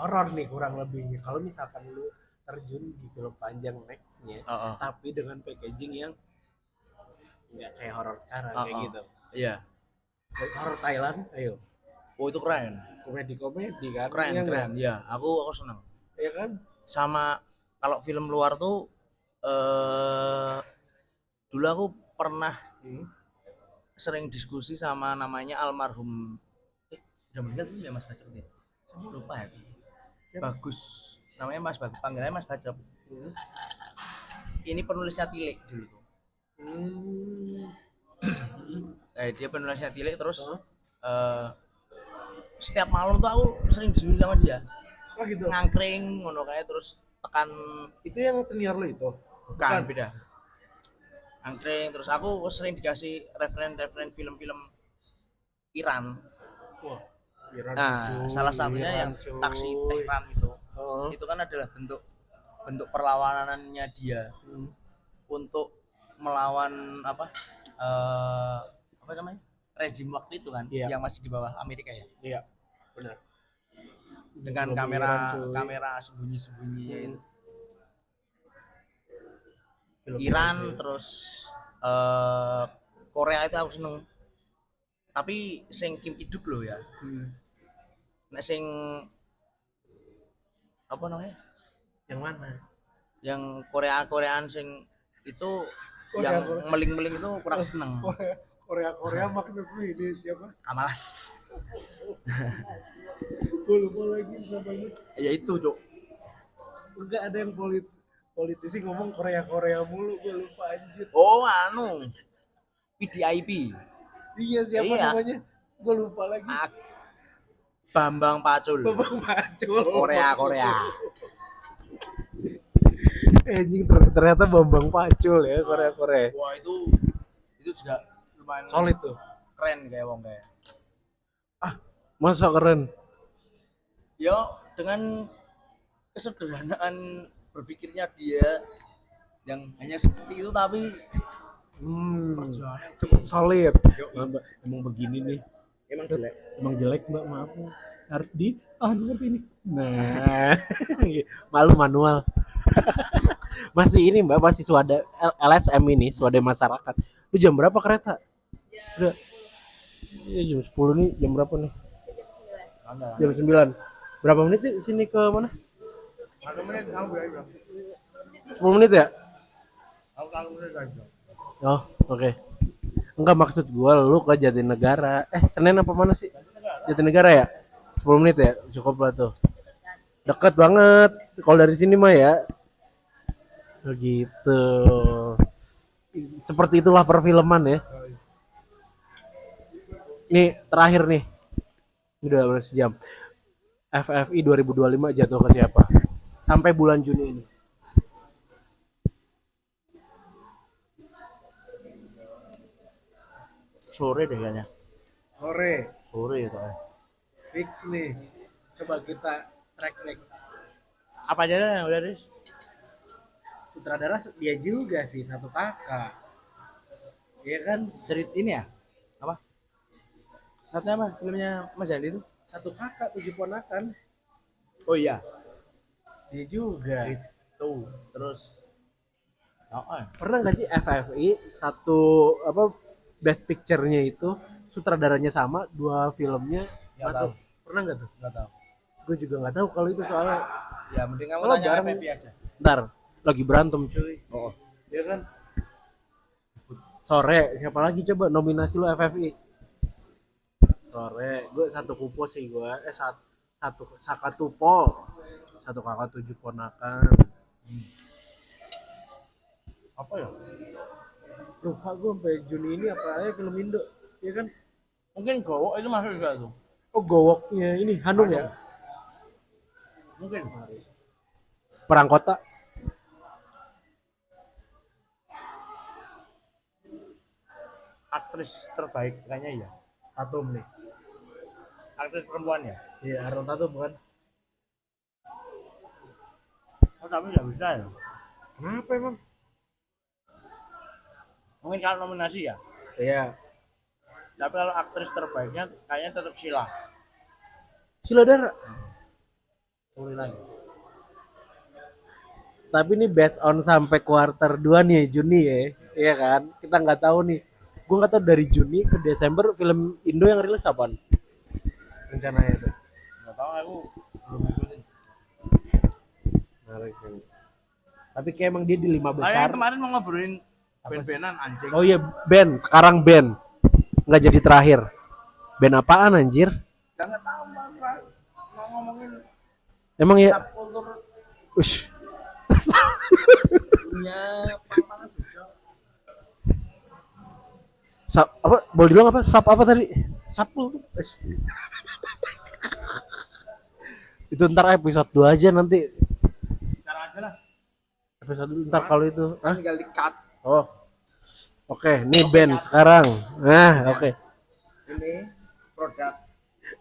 horor nih kurang lebihnya. Kalau misalkan lu terjun di film panjang nextnya, tapi dengan packaging yang nggak kayak horor sekarang kayak gitu. Iya. Horor Thailand, ayo. Oh itu keren. Komedi kan? Keren. Ya, aku seneng. Iya kan? Sama kalau film luar tuh dulu aku pernah sering diskusi sama namanya almarhum udah meninggal belum ya Mas Bacep ya? Saya lupa ya. Bagus. Namanya Mas Bagus, panggilannya Mas Bacep. Ini penulisnya Tilik dulu tuh. Dia penulisnya Tilik terus setiap malam tuh aku sering disuruh sama dia. Oh gitu. Ngangkring ngono kayak terus tekan. Itu yang senior lo itu? Bukan. Beda. Ngangkring terus aku sering dikasih referen film-film Iran. Wah, Iran. Nah, salah satunya yang Taksi Tehran itu. Itu kan adalah bentuk perlawanannya dia untuk melawan apa namanya? Rezim waktu itu kan yang masih di bawah Amerika ya. Iya. Benar. Dengan kamera sembunyi-sembunyi. Iran terus Korea itu aku seneng. Tapi sing Kim Ki-duk loh ya. Nek sing apa namanya? Yang mana? Yang Koreaan sing itu yang meling-meling itu kurang seneng. Korea maksud lu ini siapa? Kamalas. Gue lupa lagi namanya. Ya itu, Cuk. Enggak ada yang politisi ngomong Korea mulu, gue lupa anjir. Oh, PDIP. Iya, siapa namanya? Gue lupa lagi. Bambang Pacul. Korea. Anjing ternyata Bambang Pacul ya, Korea. Wah, itu juga lumayan solid tuh. Keren kayak wong kayak. Masa keren? Ya, dengan kesederhanaan berpikirnya dia yang hanya seperti itu tapi cukup solid. Emang begini nih. Emang jelek. Emang jelek, Mbak, maaf. Harus seperti ini. Nah, malu manual. Masih ini Mbak, masih swada LSM ini, swadaya masyarakat. Lu jam berapa kereta? Udah, iya jam 10 nih, jam berapa nih? Jam 9. Berapa menit sih sini ke mana? 10 menit ya? Oh, oke. Enggak maksud gua lu ke Jatinegara. Senen apa mana sih? Jatinegara ya? 10 menit ya? Cukup lah tuh. Deket banget. Kalau dari sini mah ya. Begitu. Seperti itulah perfilman ya. Nih terakhir nih. Udah berapa sejam. FFI 2025 jatuh ke siapa? Sampai bulan Juni ini. Sore deh kayaknya. Sore. Sore itu. Fix nih. Coba kita track back. Apa aja yang udah Riz? Sutradara dia juga sih, satu kakak. Iya kan? Cerit ini ya? Apa? Satunya apa? Filmnya Mas Andi itu? Satu kakak tujuh ponakan. Oh iya. Dia juga. Itu. Terus Pernah nggak sih FFI satu apa best picture-nya itu sutradaranya sama, dua filmnya Nggak masuk. tahu. Pernah nggak tuh? Nggak tahu. Gue juga nggak tahu kalau itu soalnya. Ya mending kamu Kalau tanya bareng, FFI aja. ntar lagi berantem cuy. Oh. Ya kan? Sore siapa lagi coba nominasi lu FFI? Sore gue satu kupo sih gue. Satu Sakatupo. Satu kakak tujuh ponakan. Apa ya? Lupa gue sampai Juni ini apa aja film Indo. Ya kan? Mungkin Gowok itu masuk juga tuh. Oh gowoknya ini Hanung ya? Mungkin. Perang Kota. Aktris terbaik kayaknya ya. Tatum nih. Aktris perempuan ya. Iya, Aaron Tatum bukan? Oh tapi nggak bisa ya. Kenapa emang? Mungkin kalau nominasi ya. Iya. Tapi kalau aktris terbaiknya kayaknya tetap Sheila. Silodara. Sorry lagi. Tapi ini based on sampai kuarter 2 nih Juni ya. Iya kan? Kita nggak tahu nih. Gue nggak tahu dari Juni ke Desember film Indo yang rilis apaan? Rencananya itu. Nggak tahu aku belum ikutin. Tapi kayak emang dia di 5 Kayaknya besar. kemarin mau ngobrolin band-bandan anjing. Oh iya, band. Sekarang band. Nggak jadi terakhir. Band apaan anjir? Nggak tahu mau ngomongin Emang ya? subkultur Ush. dunia pang-pangan juga. Sap apa? Boleh dibilang apa? Sap apa tadi? Sapul tuh. Itu ntar episode 2 aja nanti. Cara aja lah. Episode ntar kalau itu. Hah? Tinggal di-cut. Oh. Oke, nih band sekarang. Nah, oke. Ini produk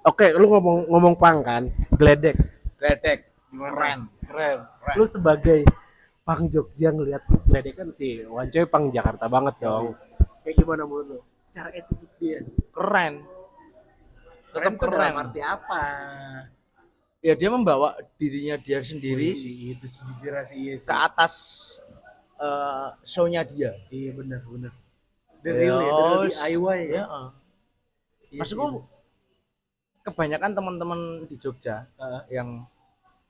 Oke, lu ngomong pang kan? Gledek. Gledek. Keren. Lu sebagai pang Jogja ngelihat Gledek kan sih, Wancoy pang Jakarta banget dong. Kayak gimana menurut lu? Secara attitude dia. Keren. Tetap tuh keren. dalam arti apa? Ya dia membawa dirinya dia sendiri Itu sejujurnya sih iya sih. ke atas show-nya dia. Iya benar. The real ya, the real DIY ya. Iya, maksudku kebanyakan teman-teman di Jogja yang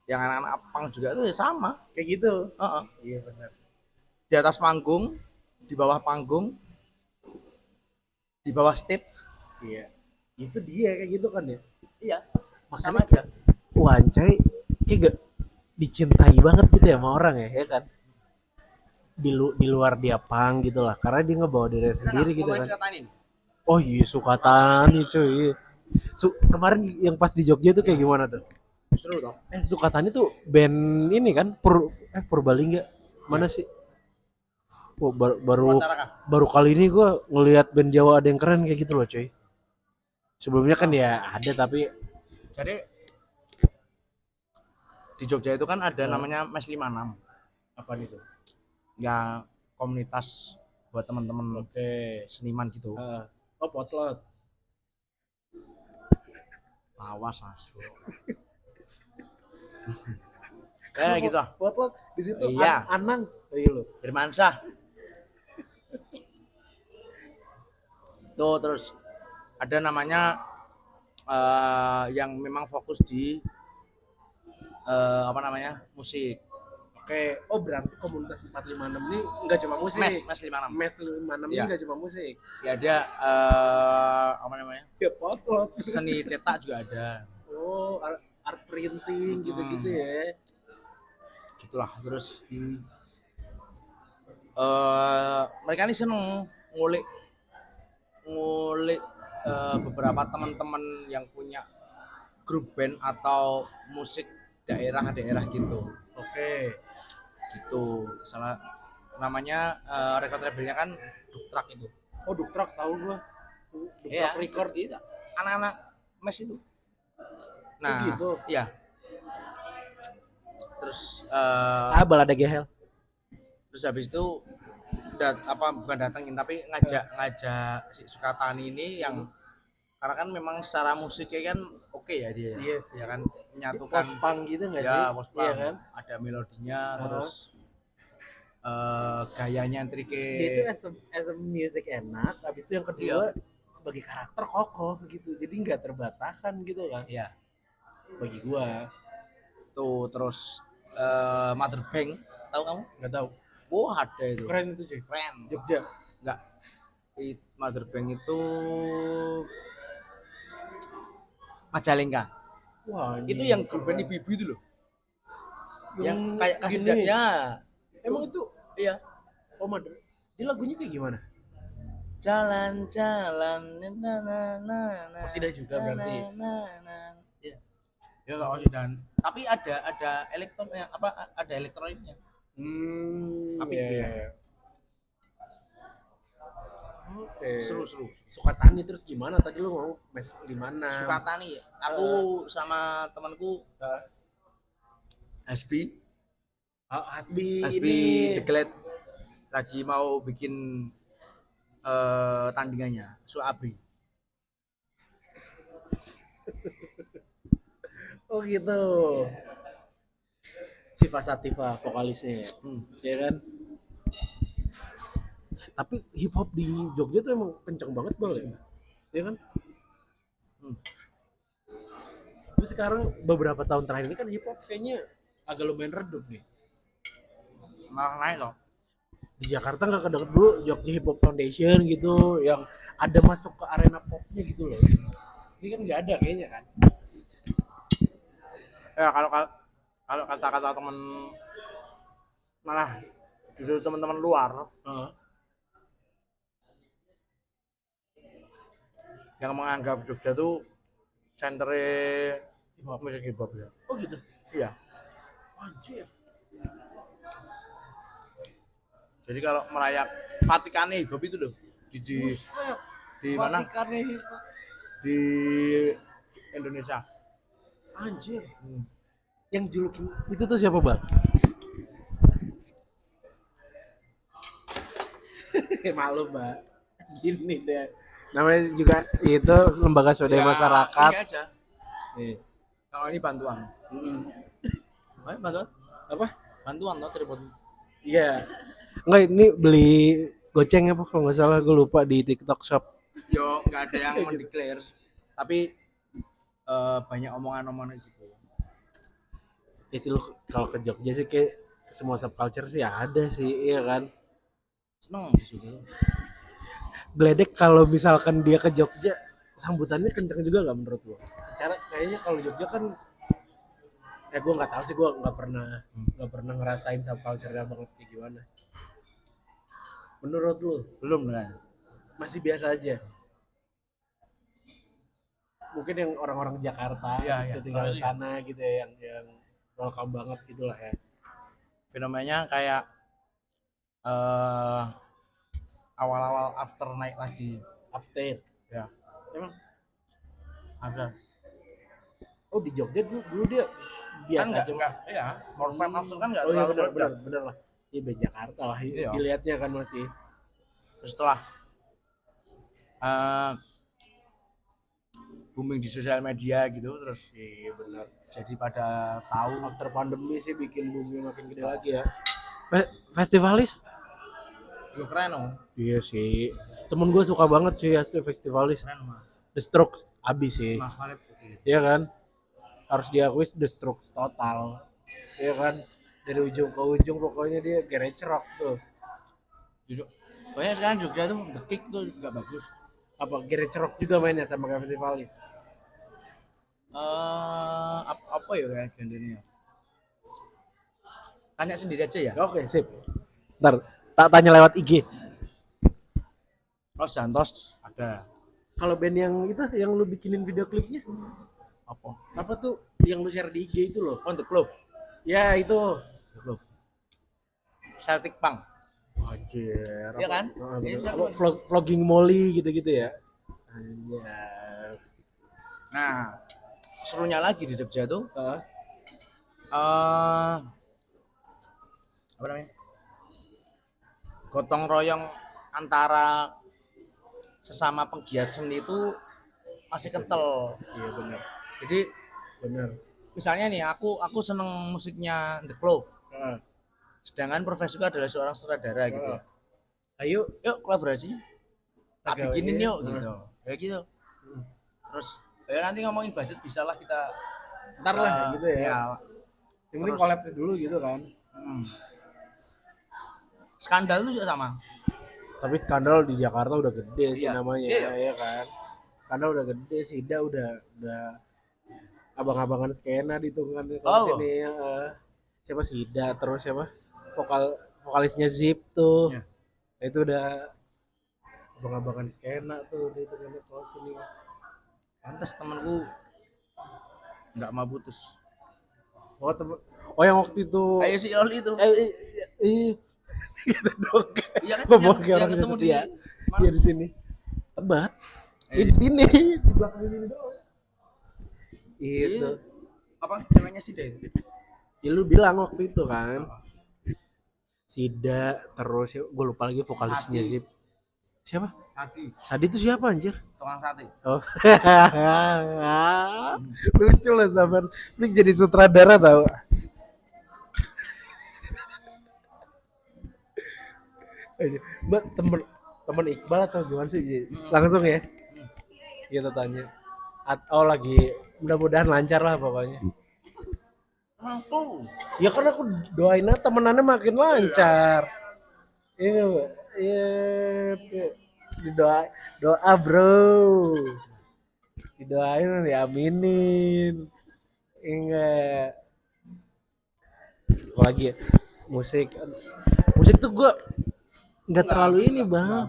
anak-anak pang juga itu ya sama kayak gitu. Iya benar. Di atas panggung, di bawah panggung, di bawah stage. Iya. Itu dia kayak gitu kan ya. Iya. Makanya aja. Wancoy kayak gak dicintai banget gitu ya sama orang ya kan. Di luar dia pang gitu lah, karena dia ngebawa diri sendiri gitu kan. Oh iya Sukatani cuy. Kemarin yang pas di Jogja tuh kayak gimana tuh? Seru dong. Sukatani tuh band ini kan Purbalingga. Mana sih? Oh, baru kali ini gue ngelihat band Jawa ada yang keren kayak gitu loh cuy. Sebelumnya kan ya ada tapi jadi di Jogja itu kan ada namanya Mes 56. Apa itu? Ya komunitas buat teman-teman seniman gitu. Oh potlot. Awas asu. Kayak gitu lah. Potlot di situ Iya. Anang. Iya lo. Firmansyah. Tuh terus ada namanya yang memang fokus di apa namanya musik. Oke, oh berarti komunitas 456 ini nggak cuma musik. Mes 56. Mes 56 ini Iya. nggak cuma musik. Ya dia apa namanya? Ya potlot. Seni cetak juga ada. Oh, art printing gitu-gitu ya. Gitulah terus mereka ini seneng ngulik beberapa teman-teman yang punya grup band atau musik daerah-daerah gitu. Oke. Gitu. Salah namanya record labelnya kan Duktrak itu. Oh, Duktrak tahu gua. Iya, Duktrak record. itu anak-anak mes itu. Nah, Oh, gitu. iya. Terus Balada Gehel. terus habis itu bukan datengin tapi ngajak si Sukatani ini yang karena kan memang secara musiknya kan oke ya dia. Yes. Ya kan menyatukan Post-punk gitu nggak sih? ya post-punk. Iya kan? Ada melodinya terus gayanya trike. Dia itu as a music enak, habis itu yang kedua sebagai karakter kokoh gitu. Jadi nggak terbantahkan gitu kan. Iya. Bagi gua. Tuh terus Mother Bank, tahu kamu? Nggak tahu. Wah, ada itu. Keren itu cuy. Keren. Jogja. Enggak. Mother Bank itu Majalengka. Wah, Itu yang grup band ibu-ibu itu loh. Yang kayak kasidatnya. Emang itu? Iya. Oh, Mother. Ini lagunya kayak gimana? Jalan-jalan Kosidah juga berarti. Iya. Ya enggak kosidan. Tapi ada elektroniknya ada elektroniknya. Tapi ya. Oke. Seru. Sukatani terus gimana? Tadi lu ngomong mes di mana? Sukatani. Aku sama temanku Hasbi. Hasbi The Glade lagi mau bikin tandingannya Suabri. Oh gitu. Siva Sativa vokalisnya ya kan. Tapi hip hop di Jogja tuh emang kenceng banget bang ya kan. Tapi sekarang beberapa tahun terakhir ini kan hip hop kayaknya agak lumayan redup nih. Malah naik loh. Di Jakarta nggak kedenger dulu Jogja Hip Hop Foundation gitu yang ada masuk ke arena popnya gitu loh. Ini kan nggak ada kayaknya kan. Ya kalau kata-kata teman malah justru teman-teman luar yang menganggap Jogja tuh sentre musik hip hop ya. Oh gitu. Iya. Anjir. Jadi kalau merayak Vatikan hip hop itu loh di mana? Di Indonesia. Anjir. Yang julukin itu tuh siapa bang? Malu mbak. Gini deh. Namanya juga itu lembaga swadaya masyarakat. Ini aja. Kalau ini bantuan. Bantuan? Apa? Bantuan loh tribun. Iya. Enggak, ini beli goceng apa kalau nggak salah, gue lupa di TikTok Shop. Yo nggak ada yang mendeklar, tapi banyak omongan-omongan gitu. Ya sih lu kalau ke Jogja sih kayak semua subculture sih ada sih, iya kan. Seneng di situ. Gledek kalau misalkan dia ke Jogja sambutannya kenceng juga nggak menurut lo? Secara kayaknya kalau Jogja kan, gue nggak tahu sih, gue nggak pernah ngerasain subculture banget kayak gimana. Menurut lu? Belum kan? Masih biasa aja. Mungkin yang orang-orang Jakarta gitu tinggal di sana gitu ya, yang welcome banget gitulah ya. Fenomenanya kayak awal-awal after naik lagi upstate ya. Emang ada. Oh di Jogja dulu dia biasa kan aja. Enggak, iya. More fun after kan enggak terlalu bener lah. Iya di Jakarta lah, dilihatnya kan masih. Setelah booming di sosial media gitu, terus Iya benar. jadi pada tahu. After pandemi sih bikin bumi makin gede lagi ya. Festivalis? Yo keren loh. Iya sih. Temen gue suka banget sih asli Festivalis. Keren Mas. The Strokes abis sih. Mas Khalid. Iya kan? Harus diakui The Strokes total. Iya kan? Dari ujung ke ujung pokoknya dia garage rock tuh. Pokoknya sekarang Jogja tuh The Kick tuh juga bagus. Apa garage rock juga mainnya sama kayak Festivalis? Apa ya kayak genrenya? Tanya sendiri aja ya. Oke, sip. Ntar tak tanya lewat IG. Los Santos ada. Kalau band yang itu yang lu bikinin video klipnya Apa? apa tuh yang lu share di IG itu loh? On the Clove. Ya itu. The Clove. Celtic Punk. Anjir. Iya kan? Apa, vlogging Molly gitu-gitu ya. Anjir. Nah, serunya lagi di Jogja tuh Heeh. apa namanya? Gotong royong antara sesama penggiat seni itu masih kental. Iya benar. Jadi Benar. misalnya nih aku seneng musiknya The Clove. Heeh. Sedangkan profesiku adalah seorang sutradara gitu. Ayo Yuk kolaborasi. Tak Oke, bikinin iya. yuk gitu. Ya gitu. Terus ya nanti ngomongin budget bisalah kita ntar lah gitu ya. Ya, Yang penting terus- collab dulu gitu kan. Skandal itu juga sama. Tapi skandal di Jakarta udah gede sih Iya. namanya, Iya. ya kan. Skandal udah gede sih, udah abang-abangan skena di tunggan Oh. sini. Siapa Sida, terus siapa vokalisnya Zip tuh. Iya. Itu udah abang-abangan skena tuh di tunggan kalau sini. Pantes temanku nggak mau putus. Oh yang waktu itu. Ayo si Oli itu. Gitu dong. Iya kan? Ngomong yang kayak orang ketemu di setia. mana? Iya di sini. Tebet. Eh. Di sini di belakang sini doang. Itu. Apa ceweknya sih deh? Ya lu bilang waktu itu kan. Sida terus gue lupa lagi vokalisnya Sadi. Zip. Siapa? Sadi, Sadi itu siapa anjir? tukang sate. Oh. Lucu lah sabar. Ini jadi sutradara tau. Mbak temen Iqbal atau gimana sih Ji? Langsung ya kita tanya oh lagi mudah-mudahan lancar lah pokoknya Tuh. ya kan aku doain aja temenannya makin lancar iya Mbak. Iya doa bro didoain diaminin enggak apalagi ya musik tuh gue nggak terlalu ini bang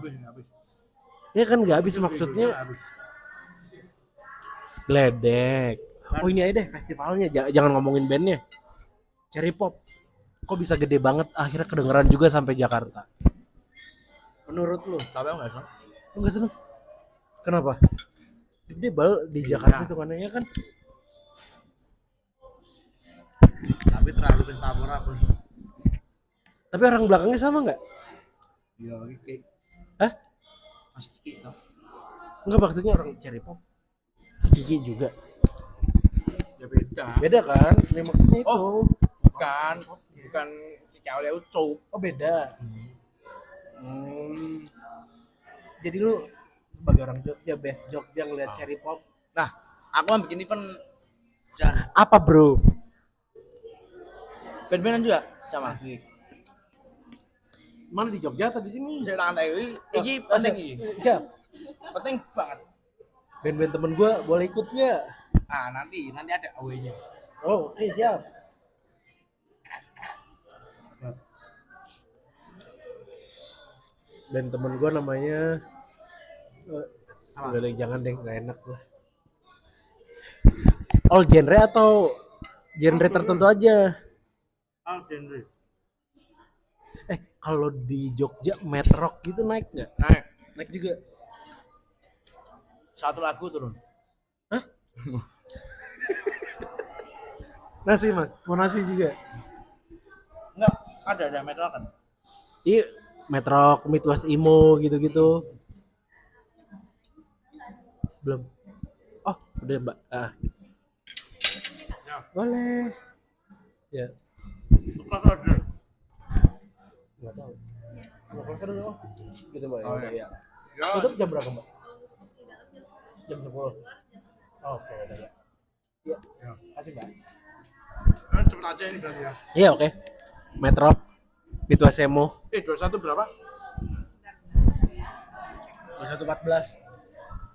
ya kan nggak habis maksudnya Gledek. Oh ini aja deh festivalnya, jangan ngomongin bandnya. Cherry Pop, kok bisa gede banget akhirnya kedengeran juga sampai Jakarta. Menurut lu? Tapi enggak seneng. Lu nggak seneng? Kenapa? Gede bal di Jakarta itu kan ya kan? Tapi terlalu pesta bos. Tapi orang belakangnya sama nggak? Iya, Kiki. Hah? Mas Kiki toh. Enggak maksudnya orang Cherry Pop. Kiki juga. Ya beda. Beda kan? Ini maksudnya itu. Oh. Bukan Kiki oleh Ucup. Oh beda. Jadi lu sebagai orang Jogja, best Jogja ngeliat Cherry Pop. Nah, aku mau bikin event jangan Apa bro? band-bandan juga sama. Mana di Jogja atau di sini? Saya tangan tayo iki penting iki. Siap. Penting banget. Band-band temen gue boleh ikut nggak? Ah, nanti ada away-nya. Oh, oke siap. Band temen gue namanya jangan deh nggak enak lah. All genre atau genre tertentu aja? All genre. Kalau di Jogja metrok gitu naik nggak? Naik. Naik juga. Satu lagu turun. Hah? Nasi mas, mau nasi juga? Enggak, ada metal kan. Iya, metrok, Midwest Emo gitu-gitu. Belum. Oh, udah Mbak. Boleh. Ya. Enggak tahu. Enggak kelar dong. Gitu Mbak. Ya Oh, udah iya. ya. Tutup jam berapa Mbak? Jam 10. Oke, udah ya. Iya. Kasih Mbak. Cepet aja ini berarti ya. Iya, oke. Metro itu Semo 21 berapa? 21.14.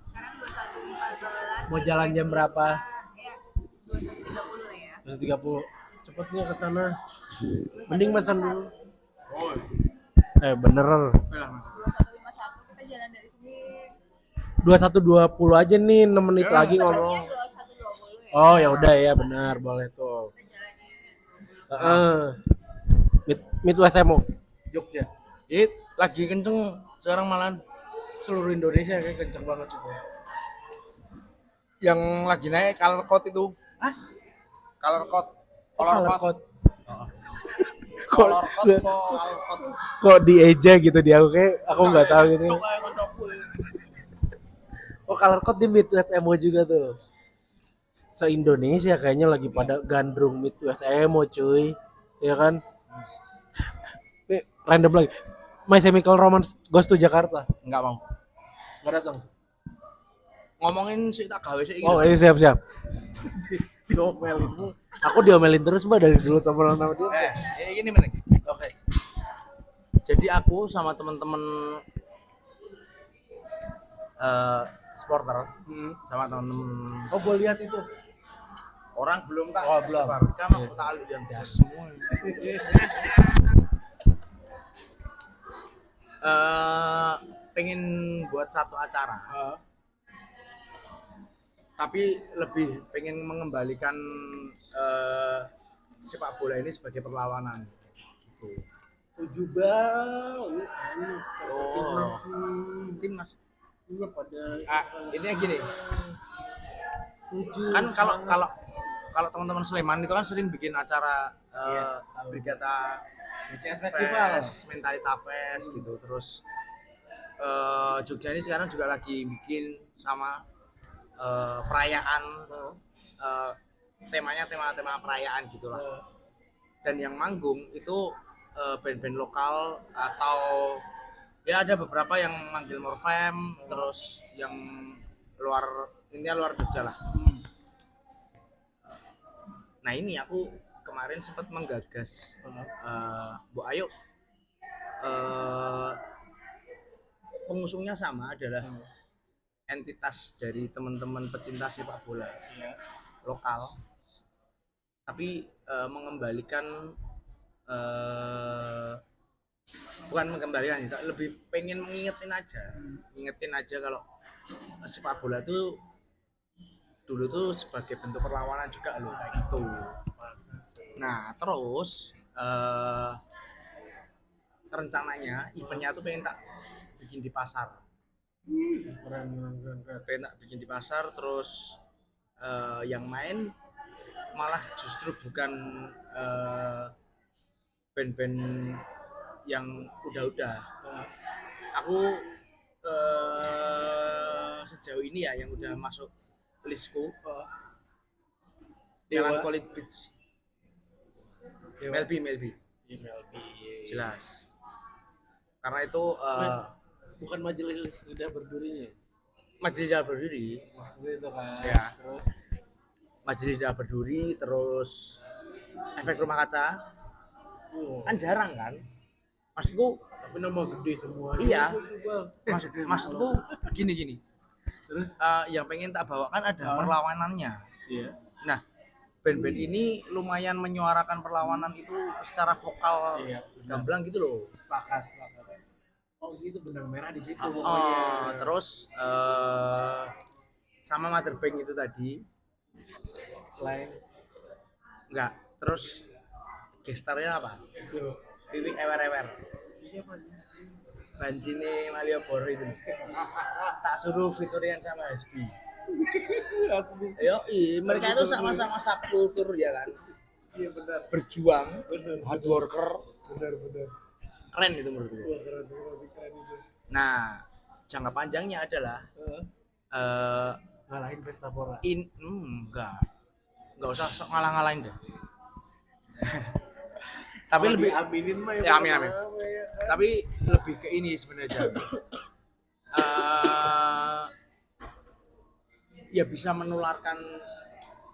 Sekarang 21.14. Mau jalan jam berapa? Ya, 21.30 lah ya. 21.30. Cepetnya ke sana. Mending pesan dulu. Oh, Bener. iya. 21.51 kita jalan dari sini. 21.20 aja nih, 6 menit Ya. lagi Pesannya ngomong. 21.20 ya. Oh, ya udah ya, benar, boleh tuh. Kita jalannya 20. Heeh. Midwest Semo Jogja. Lagi kenceng sekarang malahan. Seluruh Indonesia kayak kenceng banget itu. Yang lagi naik color code itu. Hah? Color code. Color Color code. code. Color code. Color code. Kok dieja gitu dia, oke? Aku nggak tahu ini. Oh, color code di Midwest Emo juga tuh. Se-Indonesia kayaknya lagi pada gandrung Midwest Emo, cuy. Ya kan? Nih, random lagi. My Chemical Romance Goes to Jakarta. Enggak mau. Nggak datang. Ngomongin sih tak gawe sih. Oh, ini siap-siap. Diomelin. Aku diomelin terus Mbak dari dulu temenan sama dia. Ini mending. Oke. Jadi aku sama teman-teman supporter sama teman-teman Oh, gue lihat itu. orang belum tak Oh, belum. sebarkan aku tak lihat dia semua. Pengen buat satu acara. Tapi lebih pengen mengembalikan sepak bola ini sebagai perlawanan. Gitu. 7 bal. Oh. Timnas. Iya pada. Intinya gini. 7. Kan kalau teman-teman Sleman itu kan sering bikin acara Brigata BCS Festival. Mentalita Fest gitu. Terus Jogja ini sekarang juga lagi bikin sama perayaan temanya tema perayaan gitulah. Dan yang manggung itu band-band lokal atau ya ada beberapa yang manggil Morfem, terus yang luar Jogja lah. Nah ini aku kemarin sempat menggagas, Bu Ayo, pengusungnya sama adalah entitas dari teman-teman pecinta sepak bola lokal, tapi mengembalikan bukan mengembalikan, lebih pengen ngingetin aja kalau sepak bola tuh dulu tuh sebagai bentuk perlawanan juga loh kayak gitu. Nah terus rencananya eventnya tuh pengen tak bikin di pasar. Pengen tak bikin di pasar, terus yang main malah justru bukan band-band yang udah. Aku sejauh ini ya yang udah masuk listku Melancholy Beach. Melby. Jelas. Karena itu bukan majelis lidah berdurinya. Majelis Lidah Berduri. Maksudnya itu kan. Ya. Terus Majelis Lidah Berduri, terus Efek Rumah Kaca. Kan jarang kan? Maksudku tapi nama gede semua. iya. Maksudku gini. Terus Yang pengen tak bawakan ada perlawanannya. iya. Nah, band-band ini lumayan menyuarakan perlawanan itu secara vokal, Iya, gamblang gitu loh. Sepakat. Oh gitu, benang merah di situ pokoknya. Terus sama Mother Bank itu tadi Selain enggak, terus gestarnya apa? itu Wiwik Ewer siapa? Banjine Malioboro itu. Tak suruh Victorian sama Hasbi. Asli. Mereka itu sama-sama subkultur ya kan. Iya benar. Berjuang, Benar. hard worker, Benar. keren itu menurut gue. Wah, keren itu. Nah, jangka panjangnya adalah ngalahin Pestapora. Enggak usah sok ngalah-ngalahin deh. Tapi lebih aminin mah ya, amin. Tapi lebih ke ini sebenarnya. Ya bisa menularkan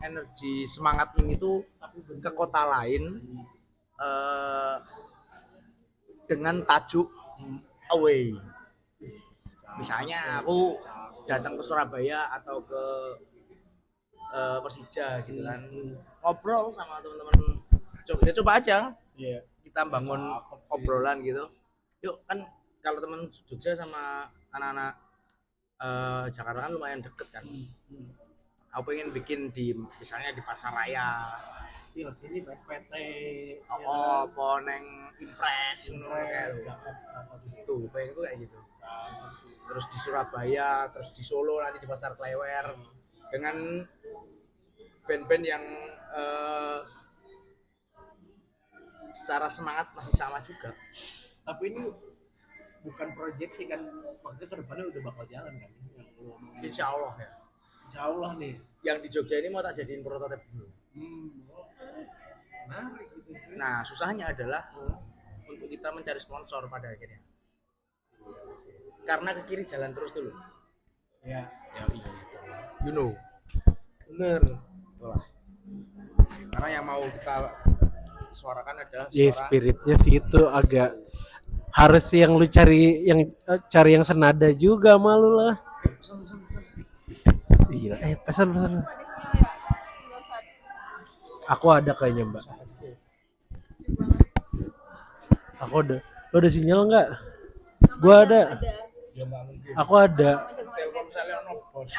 energi semangat ini tuh ke kota lain dengan tajuk away. Misalnya aku datang ke Surabaya atau ke Persija gitu kan, ngobrol sama teman-teman, coba aja Iya. kita bangun obrolan gitu. Yuk kan kalau teman Jogja sama anak-anak Jakarta kan lumayan deket kan. Aku pengen bikin di misalnya di Pasar Raya. Iya sini PSPT. Neng Impres kayak gitu. Pengen gue kayak gitu. Terus di Surabaya, terus di Solo, nanti di Pasar Klewer dengan band-band yang secara semangat masih sama juga. Tapi ini bukan proyeksi kan, maksudnya ke depannya udah bakal jalan kan? Insya Allah ya. Insya Allah nih. Yang di Jogja ini mau tak jadiin prototipe dulu. Menarik gitu. Nah, susahnya adalah untuk kita mencari sponsor pada akhirnya. Karena ke kiri jalan terus dulu. Ya. You know. Bener. Itulah. Karena yang mau kita suarakan adalah Ya suara spiritnya sih itu agak harus yang lu cari yang senada juga malu lah. Iya, pesan. Aku ada sinyal ya. Indosat. Aku ada kayaknya mbak. Aku ada. Lu ada sinyal nggak? Gua ada. Aku ada. Telkomsel ono bos.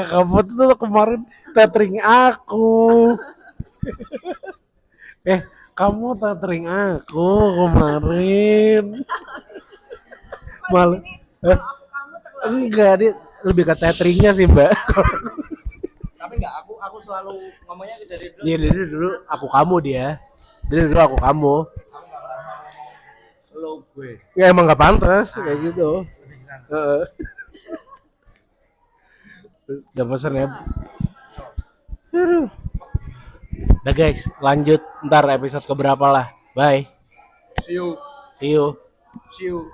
Kamu tuh kemarin tethering aku. Kamu tethering aku kemarin. Malu. Kalau aku kamu terlalu Enggak, dia lebih ke tetheringnya sih mbak. Tapi enggak, aku selalu ngomongnya dari dulu. Iya dari dulu aku kamu dia. Dari dulu aku kamu. Aku enggak pernah ngomong lo gue. Ya emang nggak pantas kayak gitu. Heeh. Udah pesan ya. Aduh. Udah guys, lanjut ntar episode keberapa lah. Bye. See you. See you. See you.